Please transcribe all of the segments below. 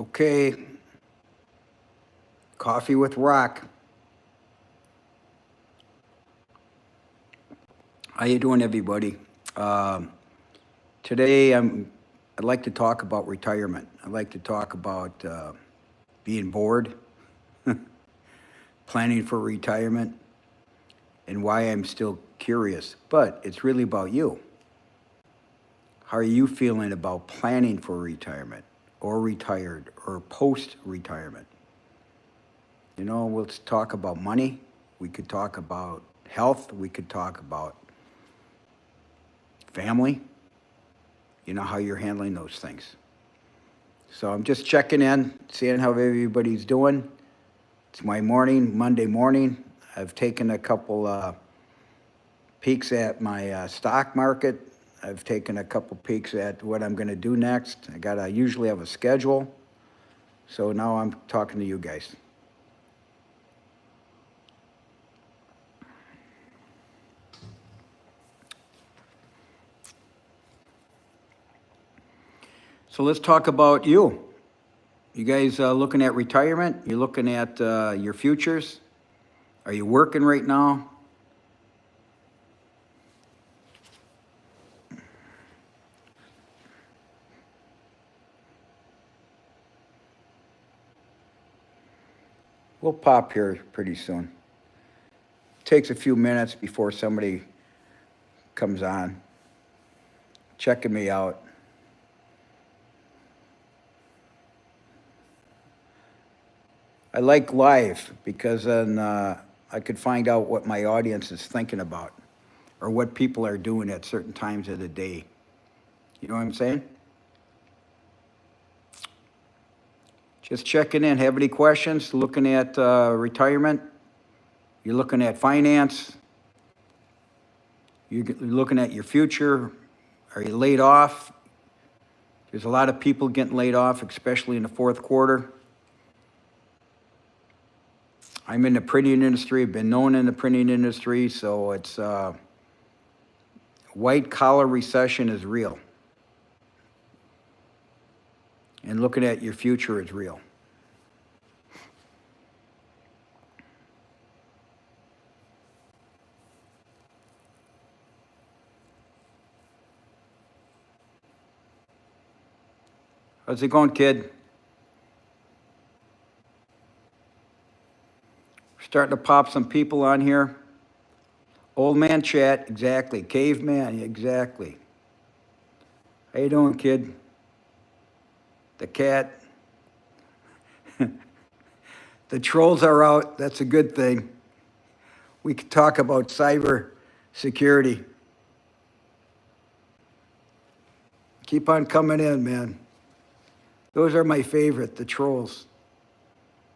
Okay, coffee with Rock. How you doing, everybody? Today, I'd like to talk about retirement. I'd like to talk about being bored, planning for retirement, and why I'm still curious. But it's really about you. How are you feeling about planning for retirement, or retired, or post-retirement? Let's talk about money. We could talk about health. We could talk about family. How you're handling those things. So I'm just checking in, seeing how everybody's doing. It's my Monday morning. I've taken a couple peeks at my stock market. I've taken a couple peeks at what I'm going to do next. I usually have a schedule. So now I'm talking to you guys. So let's talk about you. You guys looking at retirement? You looking at your futures? Are you working right now? We'll pop here pretty soon. Takes a few minutes before somebody comes on, checking me out. I like live because then I could find out what my audience is thinking about or what people are doing at certain times of the day. You know what I'm saying? Just checking in. Have any questions? Looking at retirement? You're looking at finance? You're looking at your future? Are you laid off? There's a lot of people getting laid off, especially in the fourth quarter. I'm in the printing industry, I've been known in the printing industry, so it's white collar recession is real. And looking at your future is real. How's it going, kid? Starting to pop some people on here. Old man chat, exactly. Caveman, exactly. How you doing, kid? The cat. The trolls are out. That's a good thing. We could talk about cyber security. Keep on coming in, man. Those are my favorite, the trolls.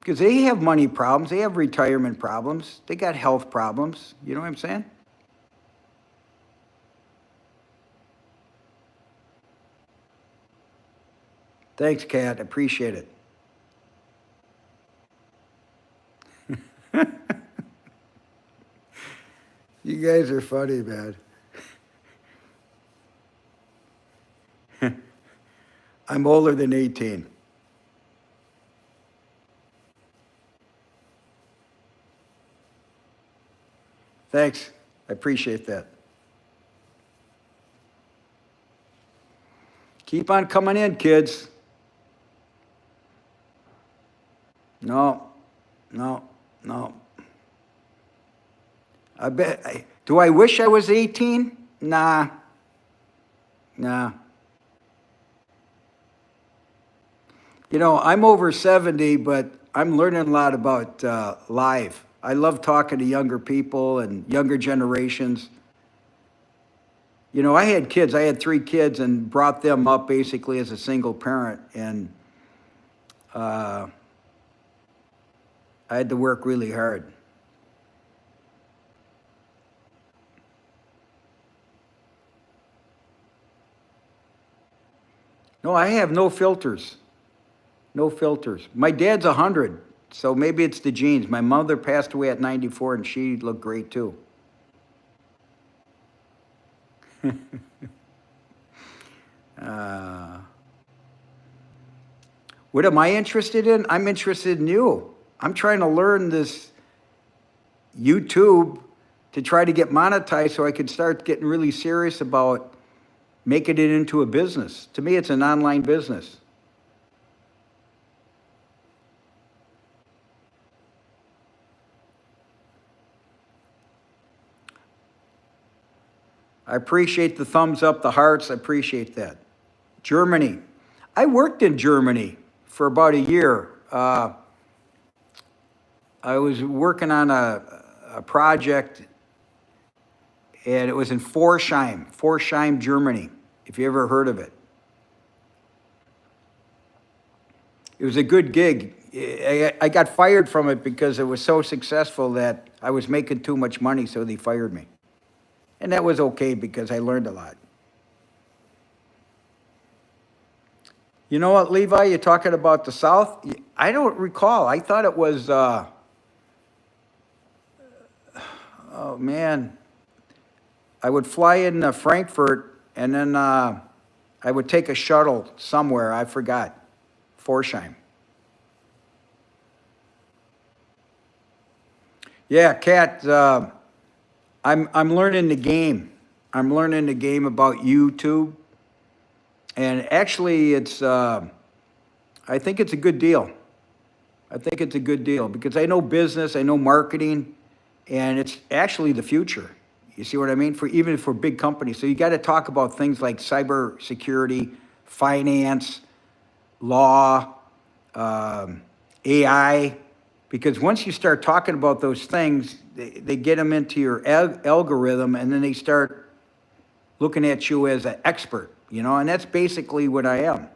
Because they have money problems, they have retirement problems, they got health problems. You know what I'm saying? Thanks, Kat. Appreciate it. You guys are funny, man. I'm older than 18. Thanks. I appreciate that. Keep on coming in, kids. No, no, no. Do I wish I was 18? Nah, nah. I'm over 70, but I'm learning a lot about live. I love talking to younger people and younger generations. I had kids. I had 3 kids and brought them up basically as a single parent. And I had to work really hard. No, I have no filters. No filters. My dad's 100, so maybe it's the genes. My mother passed away at 94, and she looked great too. What am I interested in? I'm interested in you. I'm trying to learn this YouTube to try to get monetized so I can start getting really serious about making it into a business. To me, it's an online business. I appreciate the thumbs up, the hearts. I appreciate that. Germany. I worked in Germany for about a year. I was working on a project, and it was in Forchheim, Germany, if you ever heard of it. It was a good gig. I got fired from it because it was so successful that I was making too much money, so they fired me. And that was okay because I learned a lot. You know what, Levi, you're talking about the South? I don't recall. I thought it was, oh man, I would fly in Frankfurt, and then I would take a shuttle somewhere. I forgot. Forchheim. Yeah, Kat, I'm learning the game. I'm learning the game about YouTube. And actually, it's, I think it's a good deal. I think it's a good deal because I know business, I know marketing, and it's actually the future. You see what I mean? Even for big companies. So you got to talk about things like cybersecurity, finance, law, AI, because once you start talking about those things, they get them into your algorithm, and then they start looking at you as an expert, you know, and that's basically what I am.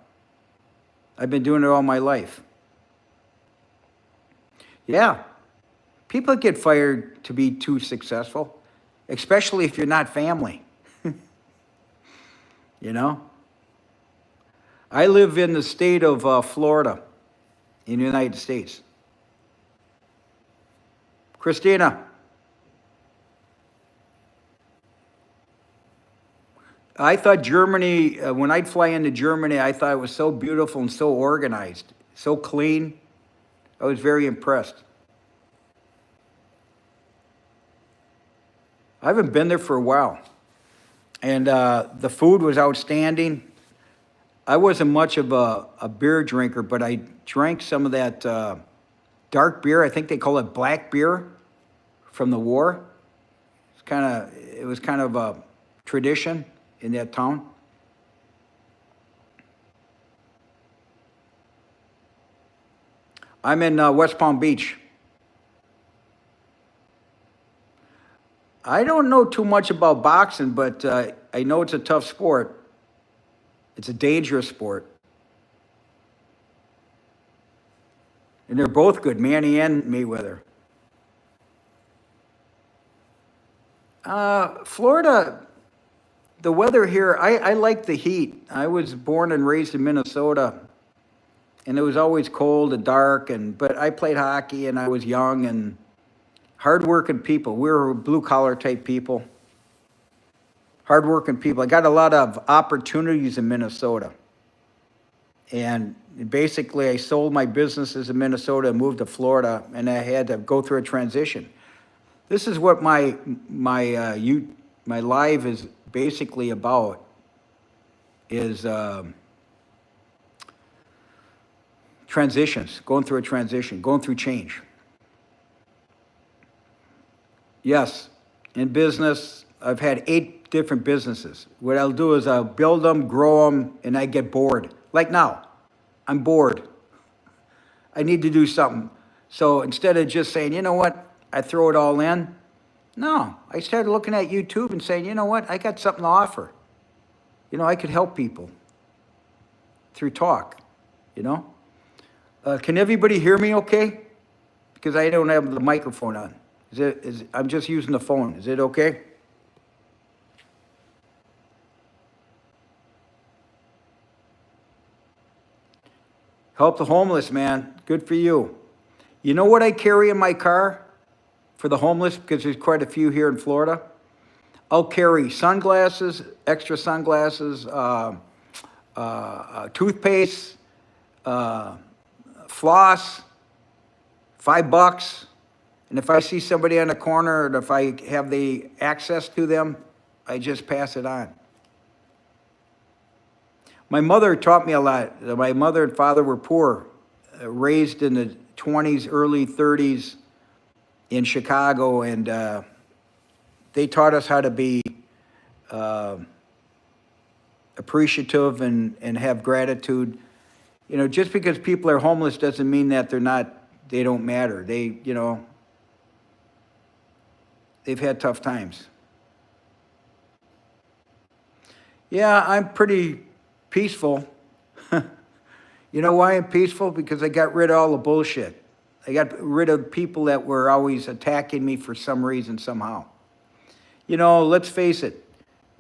I've been doing it all my life. Yeah, people get fired to be too successful, especially if you're not family. You know? I live in the state of Florida in the United States. Christina, I thought Germany, when I'd fly into Germany, I thought it was so beautiful and so organized, so clean. I was very impressed. I haven't been there for a while. And the food was outstanding. I wasn't much of a beer drinker, but I drank some of that dark beer. I think they call it black beer from the war. It was kind of a tradition in that town. I'm in West Palm Beach. I don't know too much about boxing, but I know it's a tough sport. It's a dangerous sport. And they're both good, Manny and Mayweather. Florida, the weather here, I like the heat. I was born and raised in Minnesota, and it was always cold and dark, but I played hockey, and I was young, and hardworking people. We were blue-collar type people. Hardworking people. I got a lot of opportunities in Minnesota. And basically, I sold my businesses in Minnesota and moved to Florida, and I had to go through a transition. This is what my life is basically about, is transitions, going through a transition, going through change. Yes, in business, I've had 8 different businesses. What I'll do is I'll build them, grow them, and I get bored. Like now, I'm bored. I need to do something. So instead of just saying, you know what, I throw it all in, no, I started looking at YouTube and saying, you know what, I got something to offer. You know, I could help people through talk, you know. Can everybody hear me okay? Because I don't have the microphone on. I'm just using the phone. Is it okay? Help the homeless, man. Good for you. You know what I carry in my car for the homeless? Because there's quite a few here in Florida. I'll carry sunglasses, extra sunglasses, toothpaste, floss, $5. And if I see somebody on the corner, and if I have the access to them, I just pass it on. My mother taught me a lot. My mother and father were poor, raised in the 20s, early 30s in Chicago, and they taught us how to be appreciative and have gratitude. You know, just because people are homeless doesn't mean that they don't matter. They've had tough times. Yeah, I'm pretty peaceful. You know why I'm peaceful? Because I got rid of all the bullshit. I got rid of people that were always attacking me for some reason, somehow. You know, let's face it.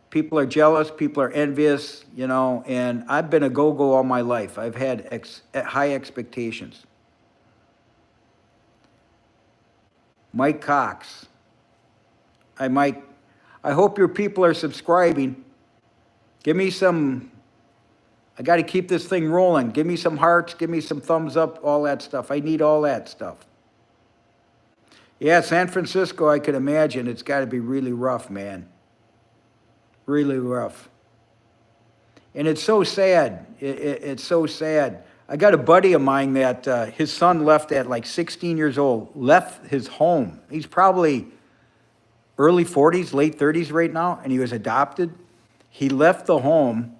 People are jealous, people are envious, and I've been a go-go all my life. I've had high expectations. Mike Cox. I hope your people are subscribing. Give me some, I got to keep this thing rolling. Give me some hearts, give me some thumbs up, all that stuff. I need all that stuff. Yeah, San Francisco, I could imagine. It's got to be really rough, man. Really rough. And it's so sad. It's so sad. I got a buddy of mine that his son left at like 16 years old, left his home. He's probably early 40s, late 30s right now, and he was adopted. He left the home.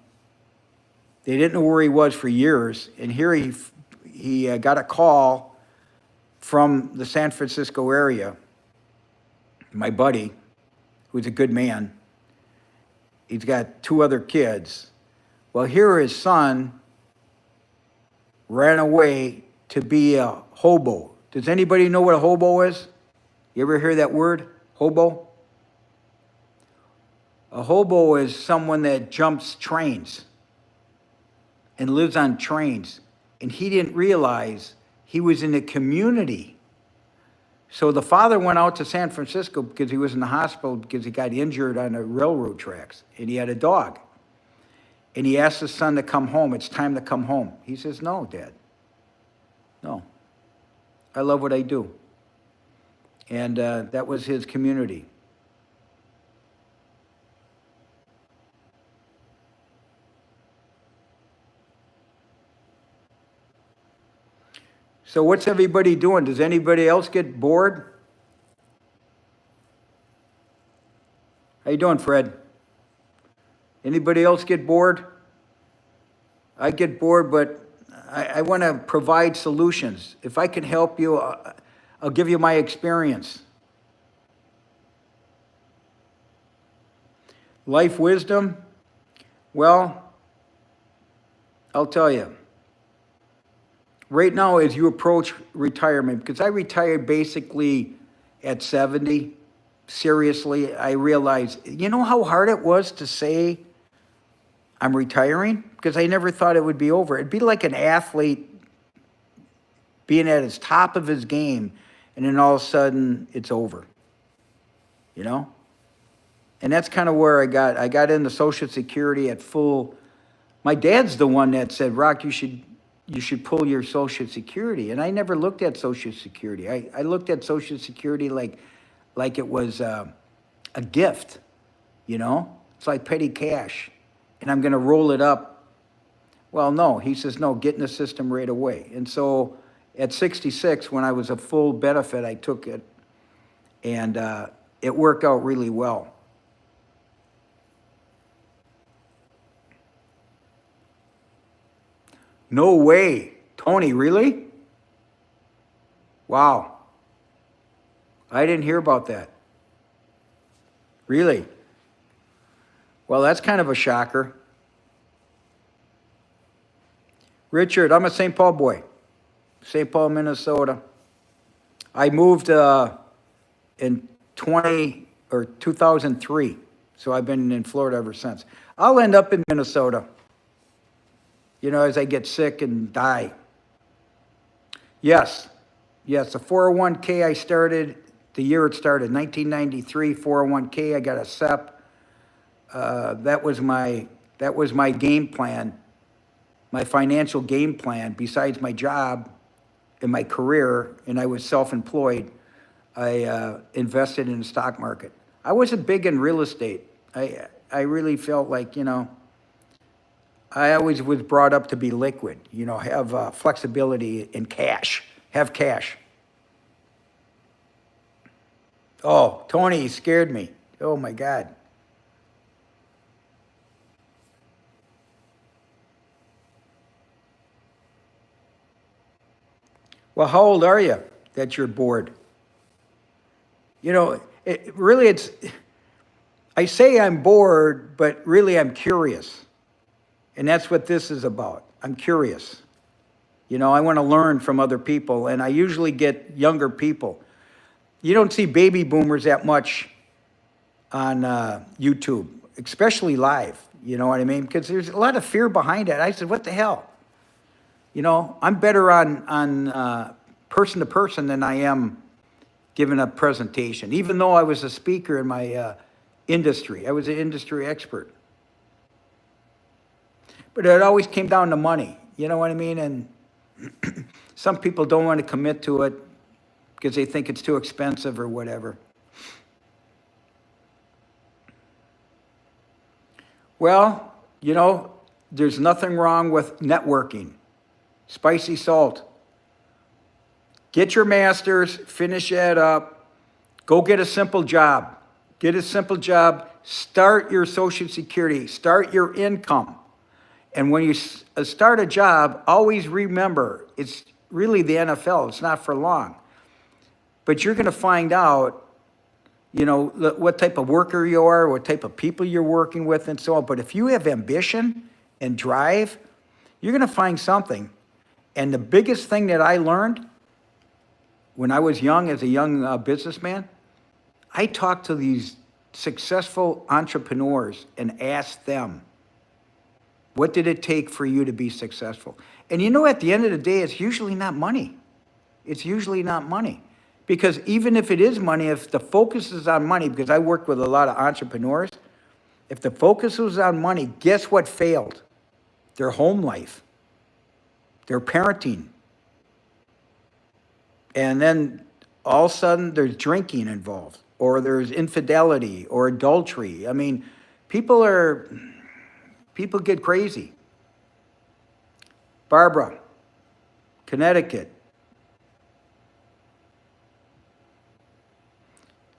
They didn't know where he was for years, and here he got a call from the San Francisco area. My buddy, who's a good man, he's got 2 other kids. Well, here his son ran away to be a hobo. Does anybody know what a hobo is? You ever hear that word, hobo? A hobo is someone that jumps trains and lives on trains. And he didn't realize he was in a community. So the father went out to San Francisco because he was in the hospital because he got injured on the railroad tracks. And he had a dog. And he asked his son to come home. It's time to come home. He says, no, Dad. No. I love what I do. And that was his community. So what's everybody doing? Does anybody else get bored? How you doing, Fred? Anybody else get bored? I get bored, but I want to provide solutions. If I can help you, I'll give you my experience. Life wisdom? Well, I'll tell you. Right now, as you approach retirement, because I retired basically at 70, seriously, I realized, you know how hard it was to say I'm retiring? Because I never thought it would be over. It'd be like an athlete being at his top of his game, and then all of a sudden, it's over. You know? And that's kind of where I got into Social Security at full. My dad's the one that said, Rock, you should pull your Social Security. And I never looked at Social Security. I looked at Social Security like it was a gift, It's like petty cash. And I'm going to roll it up. Well, no. He says, no, get in the system right away. And so at 66, when I was a full benefit, I took it. And it worked out really well. No way. Tony, really? Wow. I didn't hear about that. Really? Well, that's kind of a shocker. Richard, I'm a St. Paul boy. St. Paul, Minnesota. I moved in 2003. So I've been in Florida ever since. I'll end up in Minnesota. As I get sick and die. Yes, the 401k I started, the year it started, 1993, 401k, I got a SEP. That was my game plan, my financial game plan, besides my job, in my career, and I was self-employed, I invested in the stock market. I wasn't big in real estate. I really felt like, I always was brought up to be liquid, have flexibility in cash, have cash. Oh, Tony scared me. Oh my God. Well, how old are you that you're bored? Really, I say I'm bored, but really I'm curious. And that's what this is about. I'm curious. I want to learn from other people, and I usually get younger people. You don't see baby boomers that much on YouTube, especially live. You know what I mean? Because there's a lot of fear behind it. I said, what the hell? I'm better on person to person than I am giving a presentation. Even though I was a speaker in my industry, I was an industry expert. But it always came down to money. You know what I mean? And some people don't want to commit to it because they think it's too expensive or whatever. Well, there's nothing wrong with networking. Spicy salt. Get your master's, finish that up, go get a simple job. Get a simple job, start your Social Security, start your income. And when you start a job, always remember, it's really the NFL, it's not for long. But you're gonna find out, what type of worker you are, what type of people you're working with, and so on. But if you have ambition and drive, you're gonna find something. And the biggest thing that I learned when I was young, as a young businessman, I talked to these successful entrepreneurs and asked them, what did it take for you to be successful? And at the end of the day, it's usually not money. It's usually not money. Because even if it is money, if the focus is on money, because I worked with a lot of entrepreneurs, if the focus was on money, guess what failed? Their home life, their parenting. And then all of a sudden there's drinking involved, or there's infidelity or adultery. I mean, people get crazy. Barbara, Connecticut.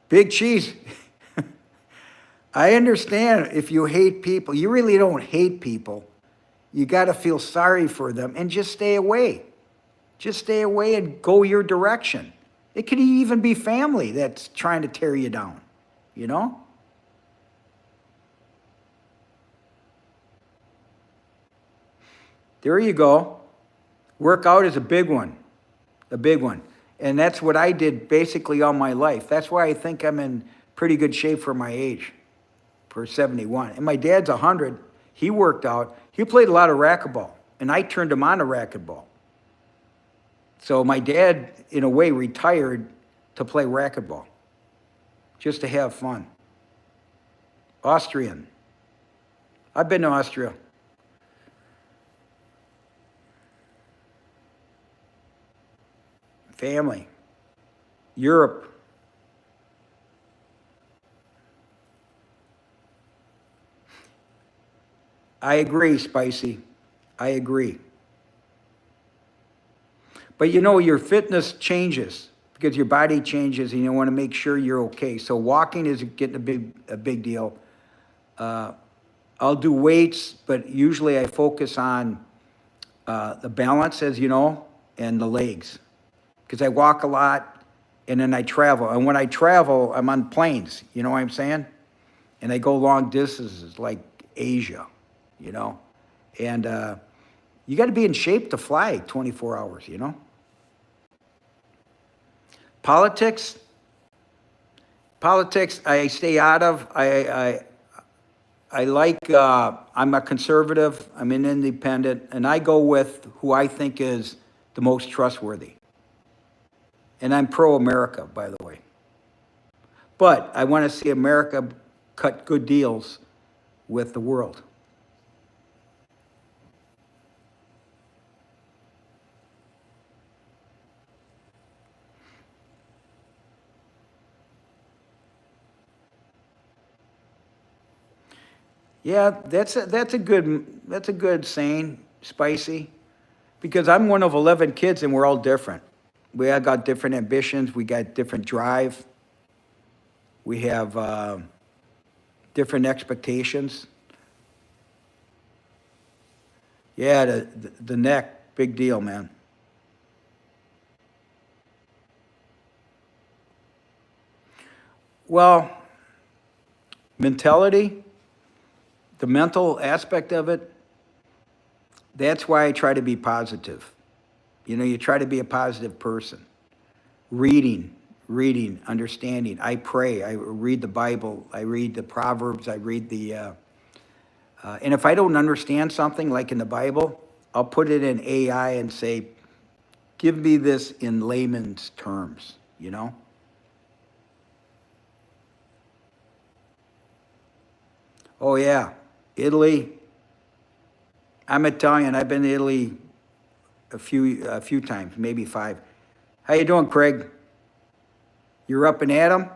Big cheese. I understand if you hate people. You really don't hate people. You got to feel sorry for them and just stay away. Just stay away and go your direction. It could even be family that's trying to tear you down, There you go. Workout is a big one, a big one. And that's what I did basically all my life. That's why I think I'm in pretty good shape for my age, for 71. And my dad's 100. He worked out. He played a lot of racquetball, and I turned him on to racquetball. So my dad, in a way, retired to play racquetball, just to have fun. Austrian. I've been to Austria. Family. Europe. I agree, Spicy. I agree. But your fitness changes because your body changes and you want to make sure you're okay. So walking is getting a big deal. I'll do weights, but usually I focus on the balance, as you know, and the legs. Because I walk a lot and then I travel. And when I travel, I'm on planes, you know what I'm saying? And I go long distances like Asia, And you got to be in shape to fly 24 hours, Politics, I stay out of. I like, I'm a conservative, I'm an independent, and I go with who I think is the most trustworthy. And I'm pro-America, by the way. But I want to see America cut good deals with the world. Yeah, that's a good saying, spicy, because I'm one of 11 kids and we're all different. We all got different ambitions. We got different drive. We have different expectations. Yeah, the neck, big deal, man. Well, mentality, the mental aspect of it, that's why I try to be positive. You know, you try to be a positive person. Reading, reading, understanding. I pray. I read the Bible. I read the Proverbs. I read and if I don't understand something like in the Bible, I'll put it in AI and say, give me this in layman's terms, you know? Oh, yeah. Italy. I'm Italian. I've been to Italy a few times, maybe five. How you doing, Craig? You're up and at 'em?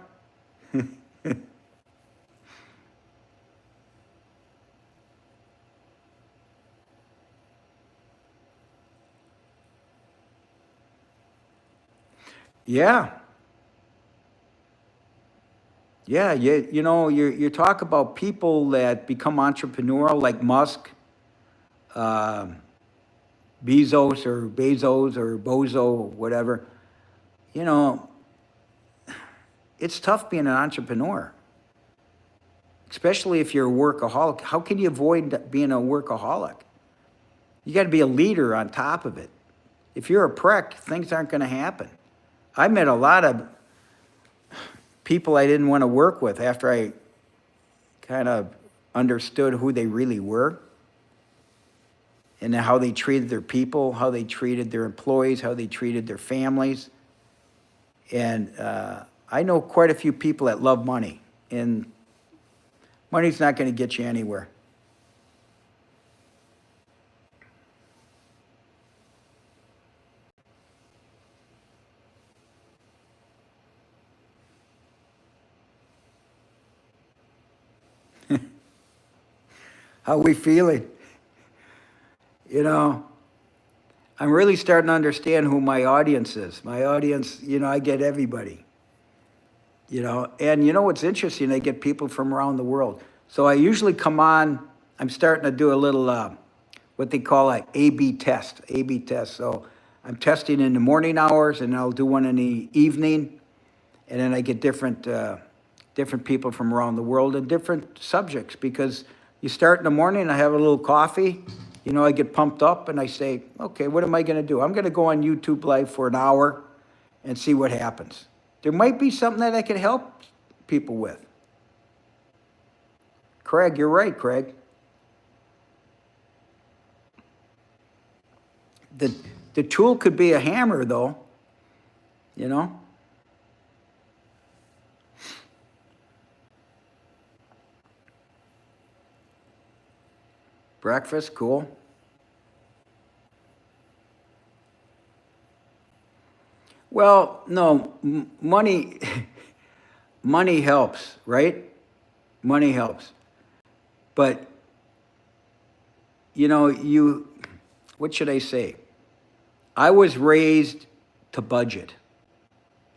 Yeah. Yeah, you talk about people that become entrepreneurial like Musk, uh, Bezos or Bozo, whatever. You know, it's tough being an entrepreneur, especially if you're a workaholic. How can you avoid being a workaholic? You got to be a leader on top of it. If you're a prick, things aren't going to happen. I met a lot of people I didn't want to work with after I kind of understood who they really were and how they treated their people, how they treated their employees, how they treated their families. And I know quite a few people that love money, and money's not going to get you anywhere. How we feeling? You know, I'm really starting to understand who my audience is. My audience, I get everybody. And you know what's interesting? I get people from around the world. So I usually come on. I'm starting to do a little what they call a A/B test. A/B test. So I'm testing in the morning hours, and I'll do one in the evening, and then I get different people from around the world and different subjects because you start in the morning. I have a little coffee. I get pumped up, and I say, okay, what am I going to do? I'm going to go on YouTube Live for an hour and see what happens. There might be something that I can help people with. Craig, you're right, Craig. The tool could be a hammer, though. You know? Breakfast, cool. Well, no, money, money helps, right? Money helps. But, what should I say? I was raised to budget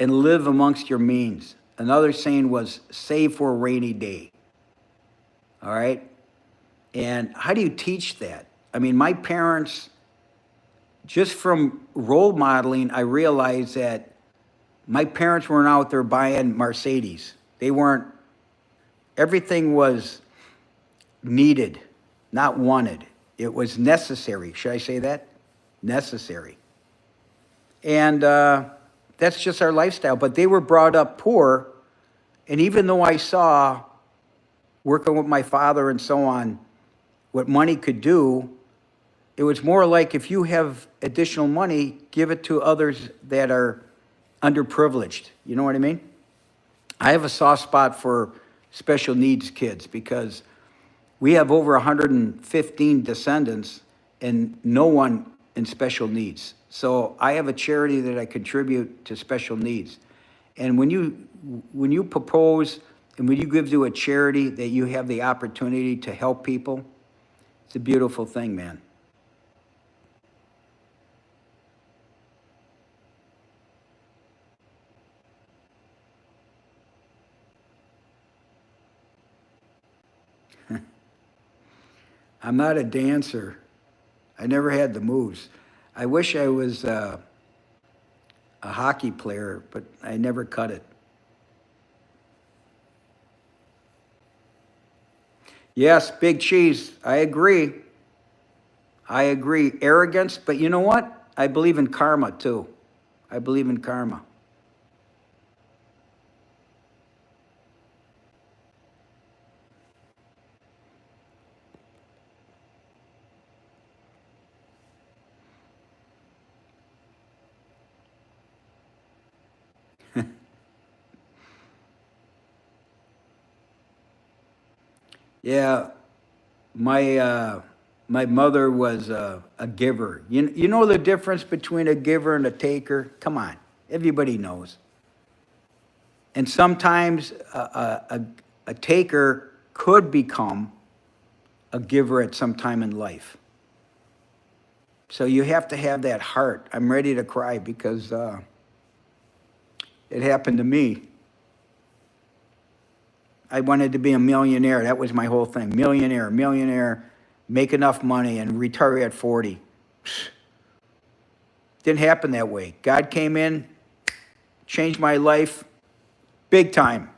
and live amongst your means. Another saying was save for a rainy day. All right? And how do you teach that? I mean, my parents, just from role modeling, I realized that my parents weren't out there buying Mercedes. They weren't, everything was needed, not wanted. It was necessary. Should I say that? Necessary. And that's just our lifestyle. But they were brought up poor. And even though I saw, working with my father and so on, what money could do, it was more like if you have additional money, give it to others that are underprivileged. You know what I mean? I have a soft spot for special needs kids because we have over 115 descendants and no one in special needs. So I have a charity that I contribute to special needs. And when you propose And when you give to a charity that you have the opportunity to help people, it's a beautiful thing, man. I'm not a dancer. I never had the moves. I wish I was a hockey player, but I never cut it. Yes, big cheese. I agree. I agree. Arrogance, but you know what? I believe in karma too. I believe in karma. Yeah, my mother was a giver. You know the difference between a giver and a taker? Come on, everybody knows. And sometimes a taker could become a giver at some time in life. So you have to have that heart. I'm ready to cry because it happened to me. I wanted to be a millionaire. That was my whole thing. Millionaire, make enough money and retire at 40. Didn't happen that way. God came in, changed my life big time.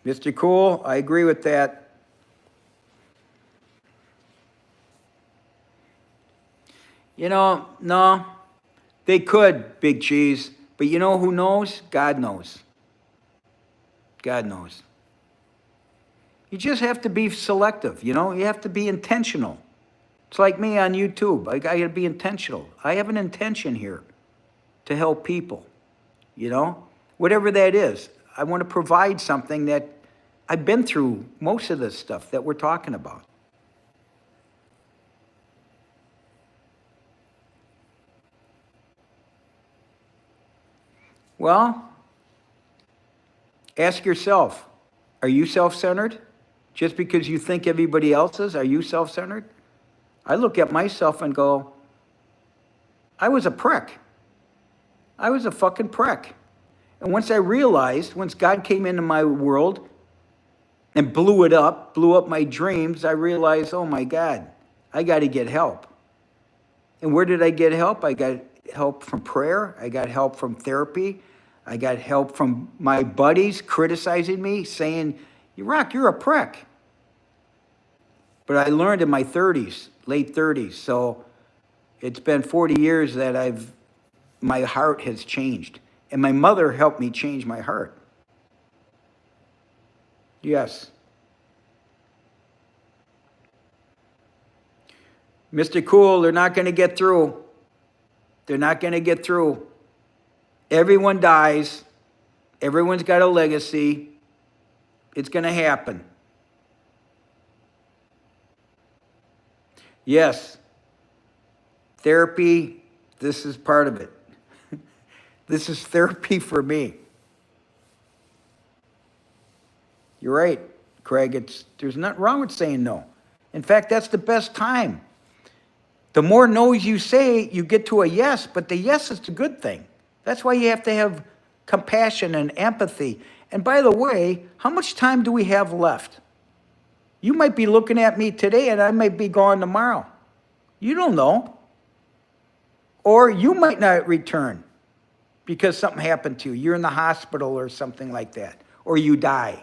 Mr. Cool, I agree with that. You know, no, they could, Big Cheese. But you know who knows? God knows. God knows. You just have to be selective, you know? You have to be intentional. It's like me on YouTube. I gotta be intentional. I have an intention here to help people, you know? Whatever that is. I want to provide something that I've been through most of this stuff that we're talking about. Well, ask yourself, are you self-centered? Just because you think everybody else is, are you self-centered? I look at myself and go, I was a prick. I was a fucking prick. And once I realized, once God came into my world and blew up my dreams, I realized, oh my God, I got to get help. And where did I get help? I got help from prayer. I got help from therapy. I got help from my buddies criticizing me, saying, Rock, you're a prick. But I learned in my 30s, late 30s. So it's been 40 years that my heart has changed. And my mother helped me change my heart. Yes. Mr. Cool, they're not going to get through. They're not going to get through. Everyone dies. Everyone's got a legacy. It's going to happen. Yes. Therapy, this is part of it. This is therapy for me. You're right, Craig. There's nothing wrong with saying no. In fact, that's the best time. The more no's you say, you get to a yes, but the yes is the good thing. That's why you have to have compassion and empathy. And by the way, how much time do we have left? You might be looking at me today and I might be gone tomorrow. You don't know. Or you might not return because something happened to you. You're in the hospital or something like that. Or you die.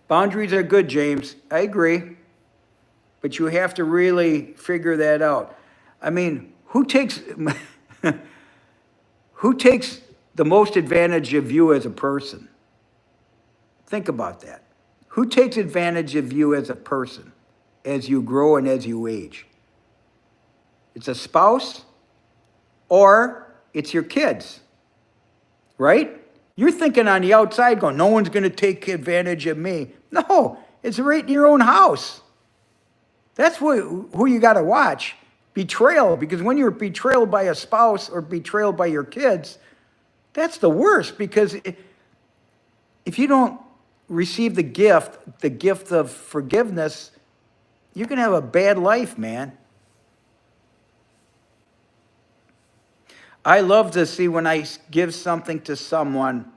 Boundaries are good, James. I agree. But you have to really figure that out. I mean, who takes the most advantage of you as a person? Think about that. Who takes advantage of you as a person as you grow and as you age? It's a spouse or it's your kids, right? You're thinking on the outside going, no one's going to take advantage of me. No, it's right in your own house. That's who you got to watch. Betrayal, because when you're betrayed by a spouse or betrayed by your kids, that's the worst, because if you don't receive the gift of forgiveness, you can have a bad life, man. I love to see when I give something to someone,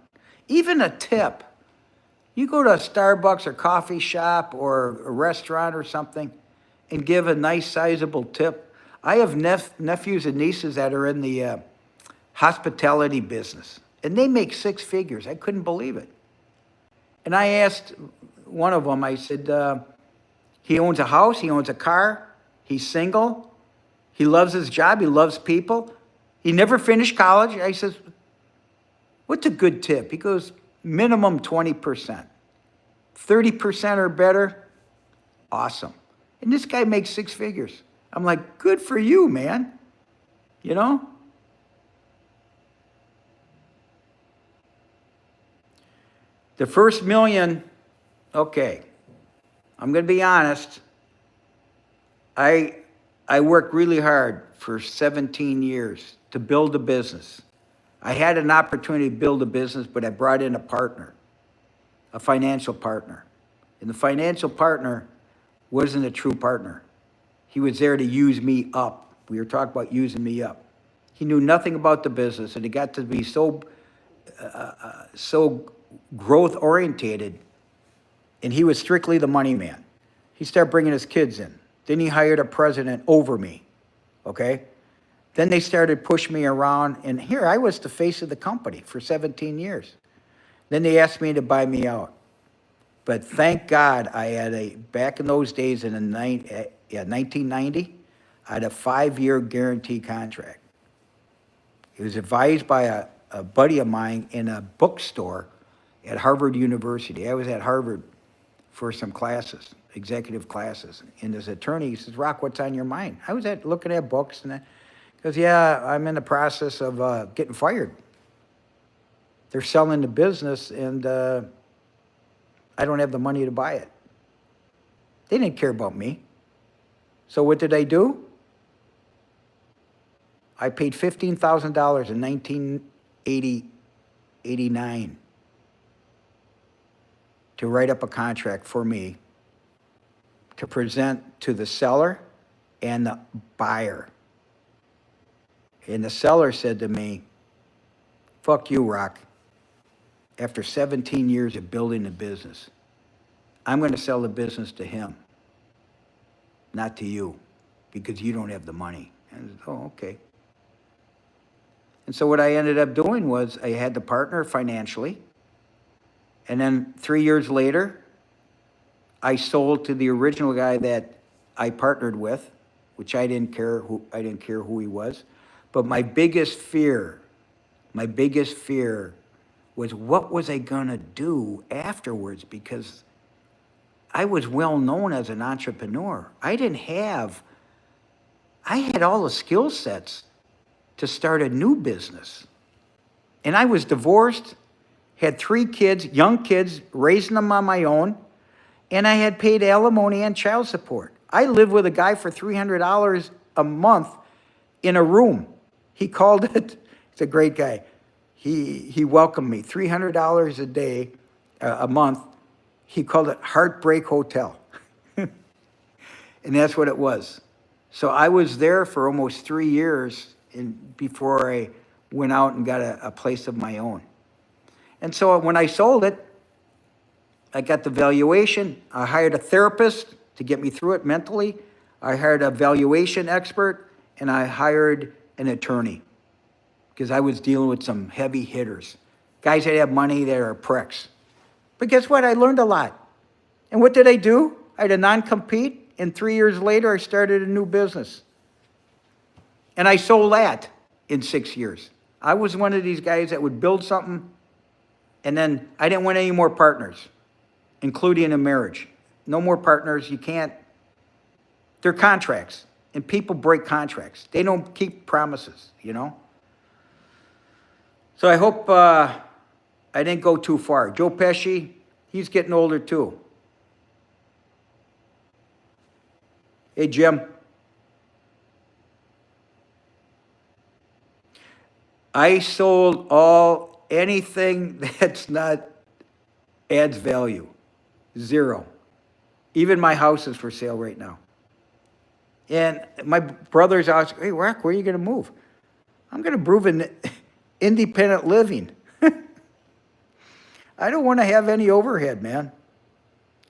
even a tip. You go to a Starbucks or coffee shop or a restaurant or something and give a nice sizable tip. I have nephews and nieces that are in the hospitality business, and they make six figures. I couldn't believe it. And I asked one of them, I said, he owns a house, he owns a car, he's single, he loves his job, he loves people. He never finished college. I says, what's a good tip? He goes, minimum 20%. 30% or better, awesome. And this guy makes six figures. I'm like, good for you, man. You know? The first million, okay, I'm going to be honest. I worked really hard for 17 years to build a business. I had an opportunity to build a business, but I brought in a partner, a financial partner. And the financial partner wasn't a true partner. He was there to use me up. We were talking about using me up. He knew nothing about the business, and it got to be so growth orientated, and he was strictly the money man. He started bringing his kids in. Then he hired a president over me, okay? Then they started pushing me around, and here I was the face of the company for 17 years. Then they asked me to buy me out. But thank God I had back in those days in 1990, I had a 5-year guarantee contract. It was advised by a buddy of mine in a bookstore at Harvard University. I was at Harvard for some classes, executive classes. And this attorney, he says, Rock, what's on your mind? I was looking at books, and he goes, yeah, I'm in the process of getting fired. They're selling the business, and I don't have the money to buy it. They didn't care about me. So what did I do? I paid $15,000 in 1989 to write up a contract for me to present to the seller and the buyer. And the seller said to me, fuck you, Rock. After 17 years of building the business, I'm going to sell the business to him, not to you, because you don't have the money. And I said, oh, okay. And so what I ended up doing was I had the partner financially, and then 3 years later, I sold to the original guy that I partnered with, which I didn't care who he was. But my biggest fear was what was I gonna do afterwards, because I was well known as an entrepreneur. I had all the skill sets to start a new business. And I was divorced, had 3 kids, young kids, raising them on my own, and I had paid alimony and child support. I lived with a guy for $300 a month in a room. He called it, he's a great guy. He welcomed me, $300 a day, a month. He called it Heartbreak Hotel. And that's what it was. So I was there for almost 3 years before I went out and got a place of my own. And so when I sold it, I got the valuation. I hired a therapist to get me through it mentally. I hired a valuation expert, and I hired an attorney, because I was dealing with some heavy hitters, guys that have money that are pricks. But guess what? I learned a lot. And what did I do? I had a non-compete, and 3 years later, I started a new business. And I sold that in 6 years. I was one of these guys that would build something, and then I didn't want any more partners, including a marriage. No more partners. You can't. They're contracts, and people break contracts. They don't keep promises, you know? So I hope I didn't go too far. Joe Pesci, he's getting older too. Hey, Jim. I sold anything that's not adds value. Zero. Even my house is for sale right now. And my brother's out, hey, Rock, where are you going to move? I'm going to move in independent living. I don't want to have any overhead, man,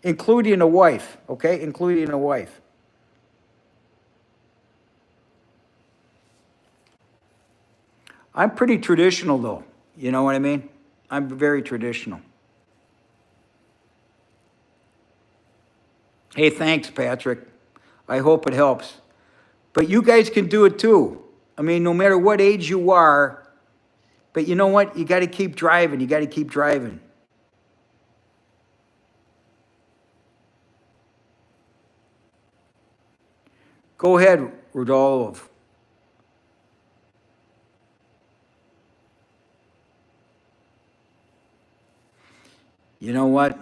including a wife, okay? Including a wife. I'm pretty traditional, though. You know what I mean? I'm very traditional. Hey, thanks, Patrick. I hope it helps. But you guys can do it too. I mean, no matter what age you are, but you know what? You got to keep driving. You got to keep driving. Go ahead, Rudolph. You know what?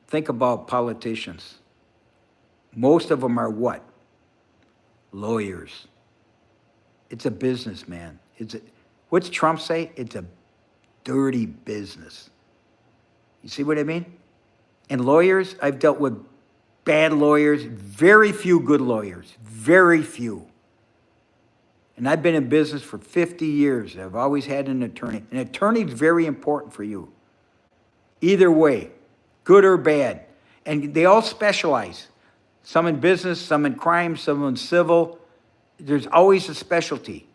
Think about politicians. Most of them are what? Lawyers. It's a business, man. What's Trump say? It's a dirty business. You see what I mean? And lawyers, I've dealt with bad lawyers, very few good lawyers, very few. And I've been in business for 50 years. I've always had an attorney. An attorney is very important for you. Either way, good or bad. And they all specialize. Some in business, some in crime, some in civil. There's always a specialty.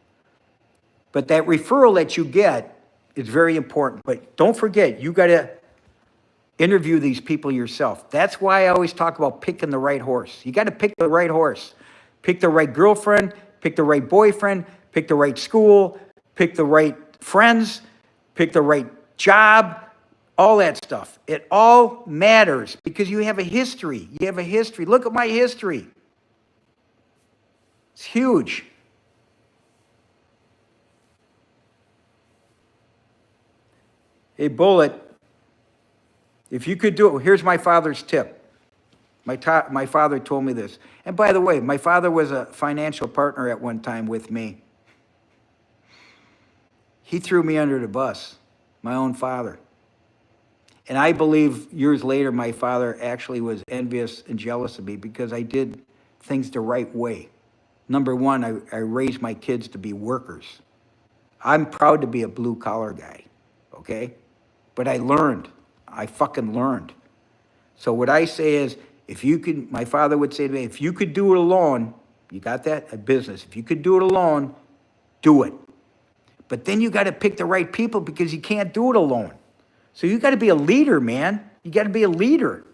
But that referral that you get is very important. But don't forget, you got to interview these people yourself. That's why I always talk about picking the right horse. You got to pick the right horse. Pick the right girlfriend, pick the right boyfriend, pick the right school, pick the right friends, pick the right job, all that stuff. It all matters because you have a history. You have a history. Look at my history. It's huge. Hey, Bullet, if you could do it, here's my father's tip. My father told me this. And by the way, my father was a financial partner at one time with me. He threw me under the bus, my own father. And I believe years later, my father actually was envious and jealous of me because I did things the right way. Number one, I raised my kids to be workers. I'm proud to be a blue collar guy, okay? But I learned. I fucking learned. So what I say is, if you could, my father would say to me, if you could do it alone, you got that? A business. If you could do it alone, do it. But then you got to pick the right people because you can't do it alone. So you got to be a leader, man. You got to be a leader.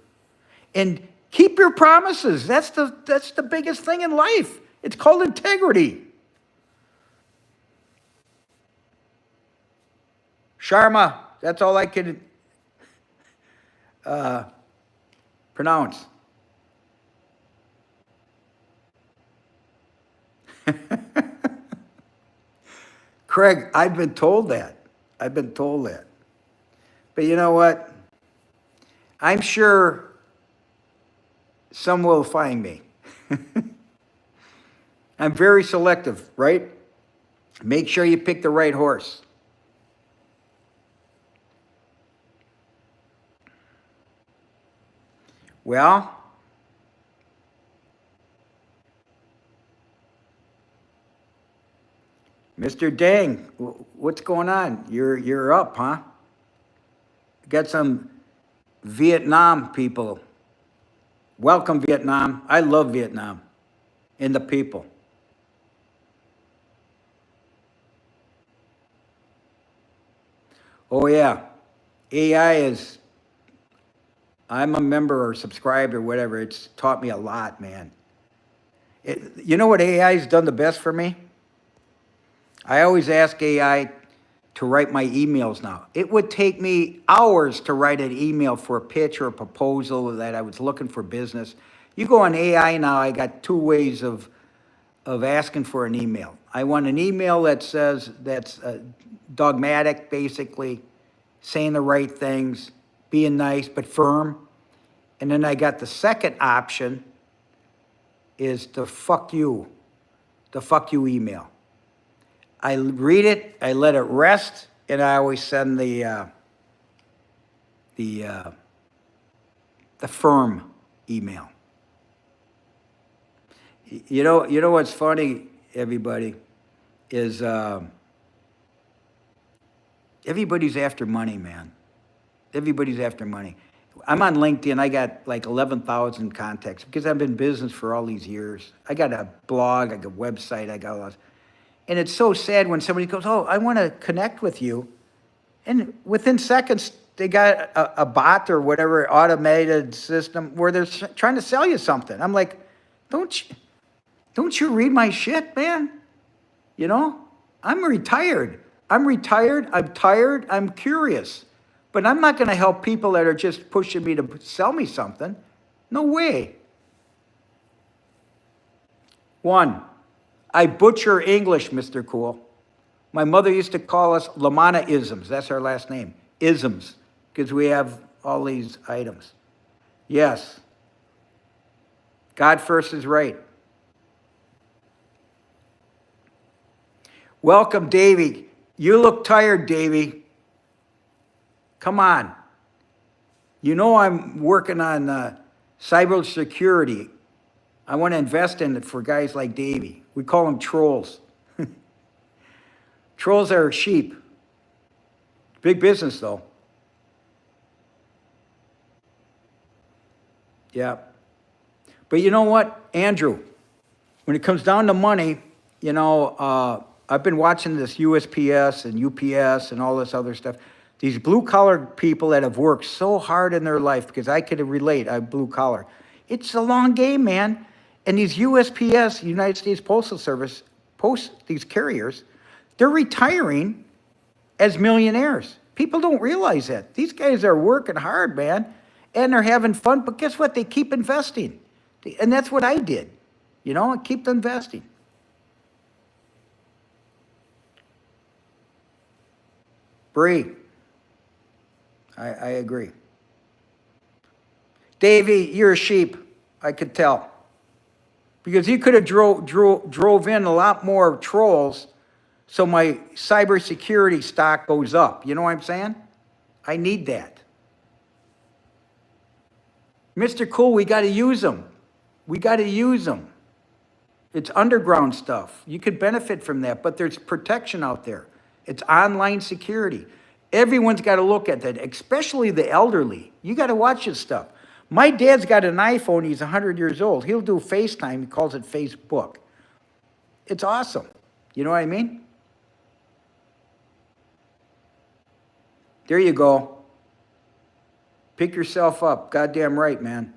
And keep your promises. That's the biggest thing in life. It's called integrity. Sharma, that's all I can pronounce. Craig, I've been told that. I've been told that. But you know what? I'm sure some will find me. I'm very selective, right? Make sure you pick the right horse. Well, Mr. Dang, what's going on? You're up, huh? Got some Vietnam people. Welcome, Vietnam. I love Vietnam and the people. Oh, yeah. AI is, I'm a member or subscribed or whatever. It's taught me a lot, man. You know what AI has done the best for me? I always ask AI to write my emails now. It would take me hours to write an email for a pitch or a proposal that I was looking for business. You go on AI now, I got two ways of asking for an email. I want an email that says, that's dogmatic, basically, saying the right things, being nice but firm. And then I got the second option is the fuck you email. I read it, I let it rest, and I always send the firm email. You know what's funny, everybody, is everybody's after money, man. Everybody's after money. I'm on LinkedIn. I got like 11,000 contacts because I've been in business for all these years. I got a blog, I got a website, I got all this. And it's so sad when somebody goes, oh, I want to connect with you. And within seconds, they got a bot or whatever automated system where they're trying to sell you something. I'm like, don't you read my shit, man? You know, I'm retired. I'm tired, I'm curious. But I'm not going to help people that are just pushing me to sell me something. No way. 1, I butcher English, Mr. Cool. My mother used to call us LaManna isms. That's our last name. Isms. Because we have all these items. Yes. God first is right. Welcome, Davey. You look tired, Davey. Come on. You know I'm working on cyber security. I want to invest in it for guys like Davey. We call them trolls. Trolls are sheep. Big business, though. Yeah. But you know what, Andrew? When it comes down to money, you know, I've been watching this USPS and UPS and all this other stuff. These blue-collar people that have worked so hard in their life, because I could relate, I'm blue-collar. It's a long game, man. And these USPS, United States Postal Service, these carriers, they're retiring as millionaires. People don't realize that. These guys are working hard, man, and they're having fun, but guess what? They keep investing. And that's what I did. You know, I keep investing. Bree, I agree. Davey, you're a sheep. I could tell. Because you could have drove in a lot more trolls so my cybersecurity stock goes up. You know what I'm saying? I need that. Mr. Cool, we got to use them. We got to use them. It's underground stuff. You could benefit from that, but there's protection out there. It's online security. Everyone's got to look at that, especially the elderly. You got to watch this stuff. My dad's got an iPhone. He's 100 years old. He'll do FaceTime. He calls it Facebook. It's awesome. You know what I mean? There you go. Pick yourself up. Goddamn right, man.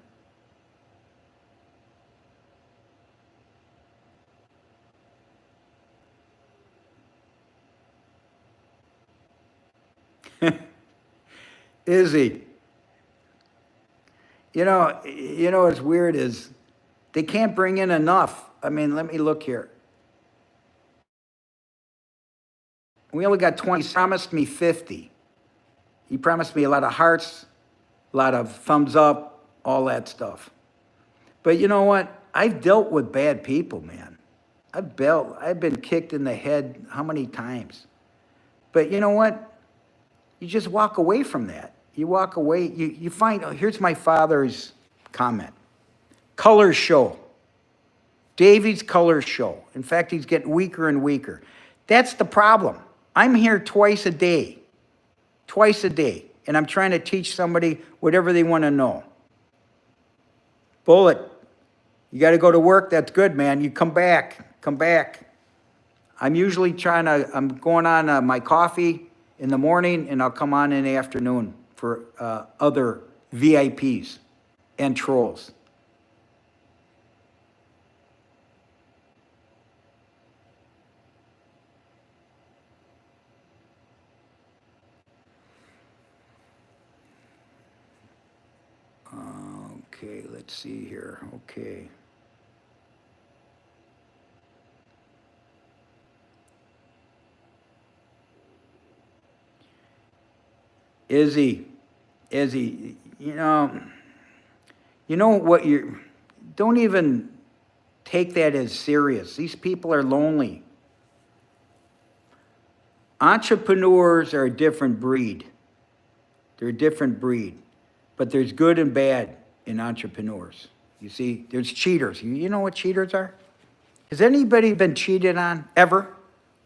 Izzy. You know what's weird is they can't bring in enough. I mean, let me look here. We only got 20. He promised me 50. He promised me a lot of hearts, a lot of thumbs up, all that stuff. But you know what? I've dealt with bad people, man. I've been kicked in the head how many times? But you know what? You just walk away from that. You walk away, you find, oh, here's my father's comment. Colors show. Davey's colors show. In fact, he's getting weaker and weaker. That's the problem. I'm here twice a day. Twice a day. And I'm trying to teach somebody whatever they want to know. Bullet, you got to go to work. That's good, man. You come back. Come back. I'm usually I'm going on my coffee in the morning, and I'll come on in the afternoon for other VIPs and trolls. Okay, let's see here. Okay. Izzy, you know what don't even take that as serious. These people are lonely. Entrepreneurs are a different breed. They're a different breed. But there's good and bad in entrepreneurs. You see, there's cheaters. You know what cheaters are? Has anybody been cheated on ever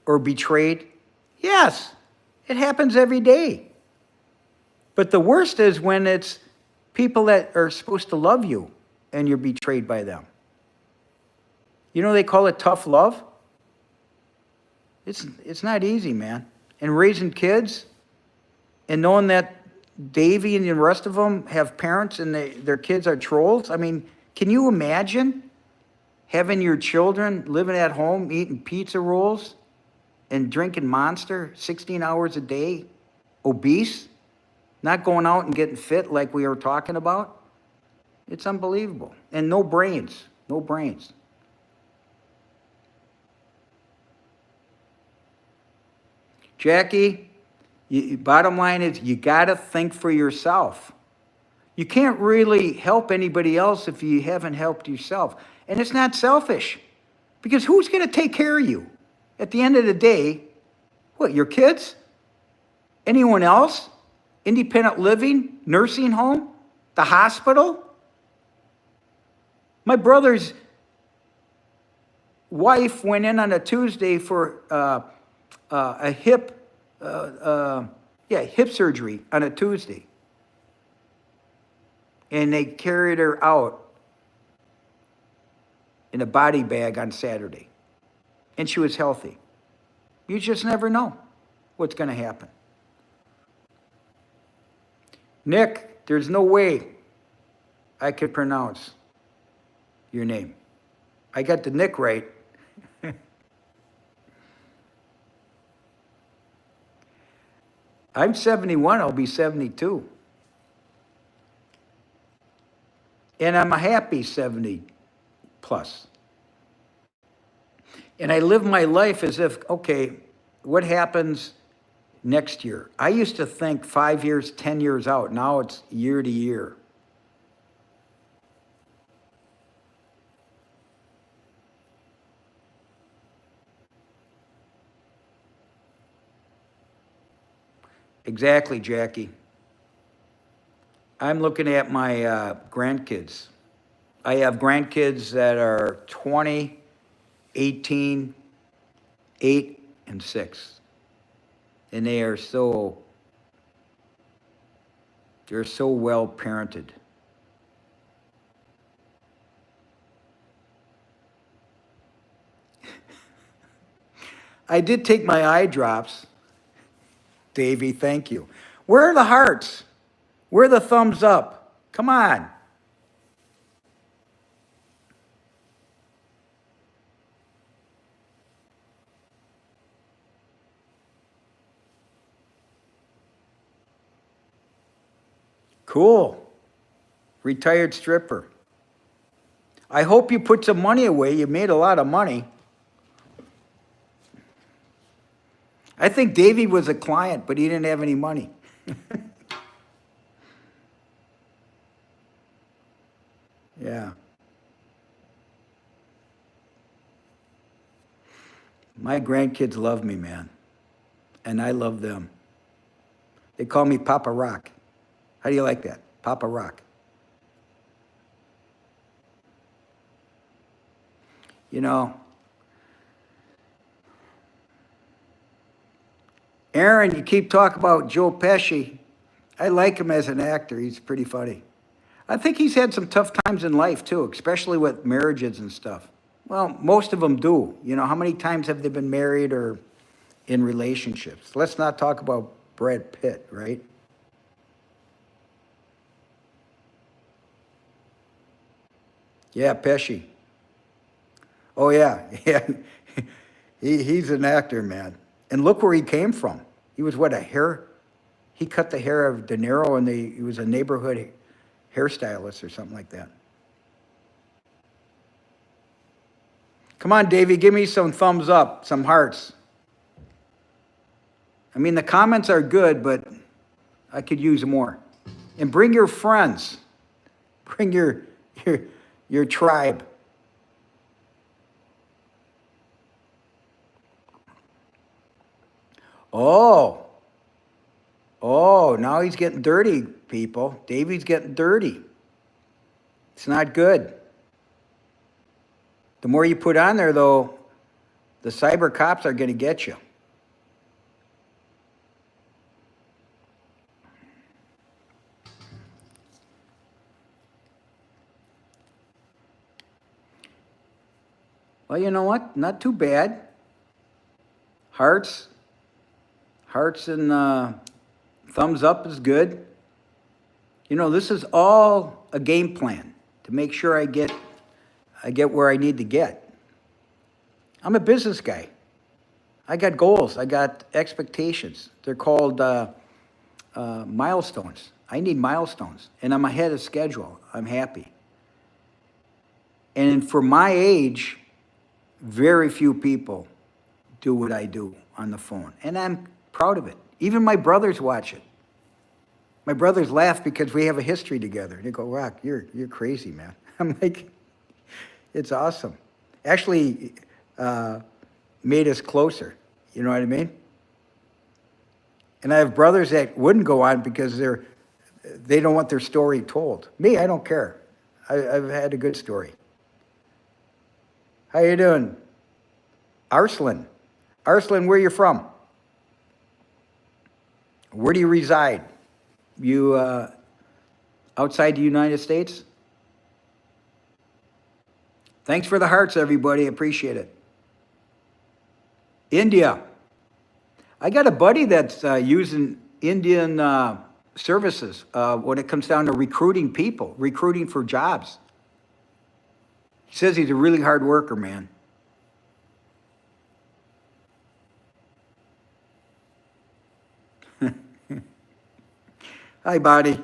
or betrayed? Yes, it happens every day. But the worst is when it's people that are supposed to love you and you're betrayed by them. You know they call it tough love? It's not easy, man. And raising kids and knowing that Davy and the rest of them have parents and their kids are trolls. I mean, can you imagine having your children living at home eating pizza rolls and drinking Monster 16 hours a day, obese, not going out and getting fit like we were talking about? It's unbelievable. And no brains, no brains. Jackie, bottom line is you got to think for yourself. You can't really help anybody else if you haven't helped yourself. And it's not selfish, because who's going to take care of you? At the end of the day, what, your kids? Anyone else? Independent living? Nursing home? The hospital? My brother's wife went in on a Tuesday for a hip surgery on a Tuesday. And they carried her out in a body bag on Saturday. And she was healthy. You just never know what's going to happen. Nick, there's no way I could pronounce your name. I got the Nick right. I'm 71, I'll be 72. And I'm a happy 70 plus. And I live my life as if, okay, what happens next year? I used to think 5 years, 10 years out. Now it's year to year. Exactly, Jackie. I'm looking at my grandkids. I have grandkids that are 20, 18, 8, and 6. And they're so well parented. I did take my eye drops. Davey, thank you. Where are the hearts? Where are the thumbs up? Come on. Cool. Retired stripper. I hope you put some money away. You made a lot of money. I think Davey was a client, but he didn't have any money. Yeah. My grandkids love me, man. And I love them. They call me Papa Rock. How do you like that? Papa Rock. You know, Aaron, you keep talking about Joe Pesci. I like him as an actor. He's pretty funny. I think he's had some tough times in life, too, especially with marriages and stuff. Well, most of them do. You know, how many times have they been married or in relationships? Let's not talk about Brad Pitt, right? Yeah, Pesci. Oh, yeah. Yeah. He's an actor, man. And look where he came from. He was what, he cut the hair of De Niro, and he was a neighborhood hairstylist or something like that. Come on, Davey, give me some thumbs up, some hearts. I mean, the comments are good, but I could use more. And bring your friends. Bring your tribe. Oh, oh, now he's getting dirty, people. Davey's getting dirty. It's not good. The more you put on there, though, the cyber cops are going to get you. Well, you know what? Not too bad. Hearts and thumbs up is good. You know, this is all a game plan to make sure I get where I need to get. I'm a business guy. I got goals. I got expectations. They're called milestones. I need milestones, and I'm ahead of schedule. I'm happy. And for my age, very few people do what I do on the phone, and I'm proud of it. Even my brothers watch it. My brothers laugh because we have a history together. They go, "Rock, you're crazy, man." I'm like, it's awesome. Actually, made us closer. You know what I mean? And I have brothers that wouldn't go on because they don't want their story told. Me, I don't care. I've had a good story. How you doing? Arslan. Arslan, where you from? Where do you reside? You outside the United States? Thanks for the hearts, everybody. Appreciate it. India. I got a buddy that's using Indian services when it comes down to recruiting people, recruiting for jobs. He says he's a really hard worker, man. Hi, buddy.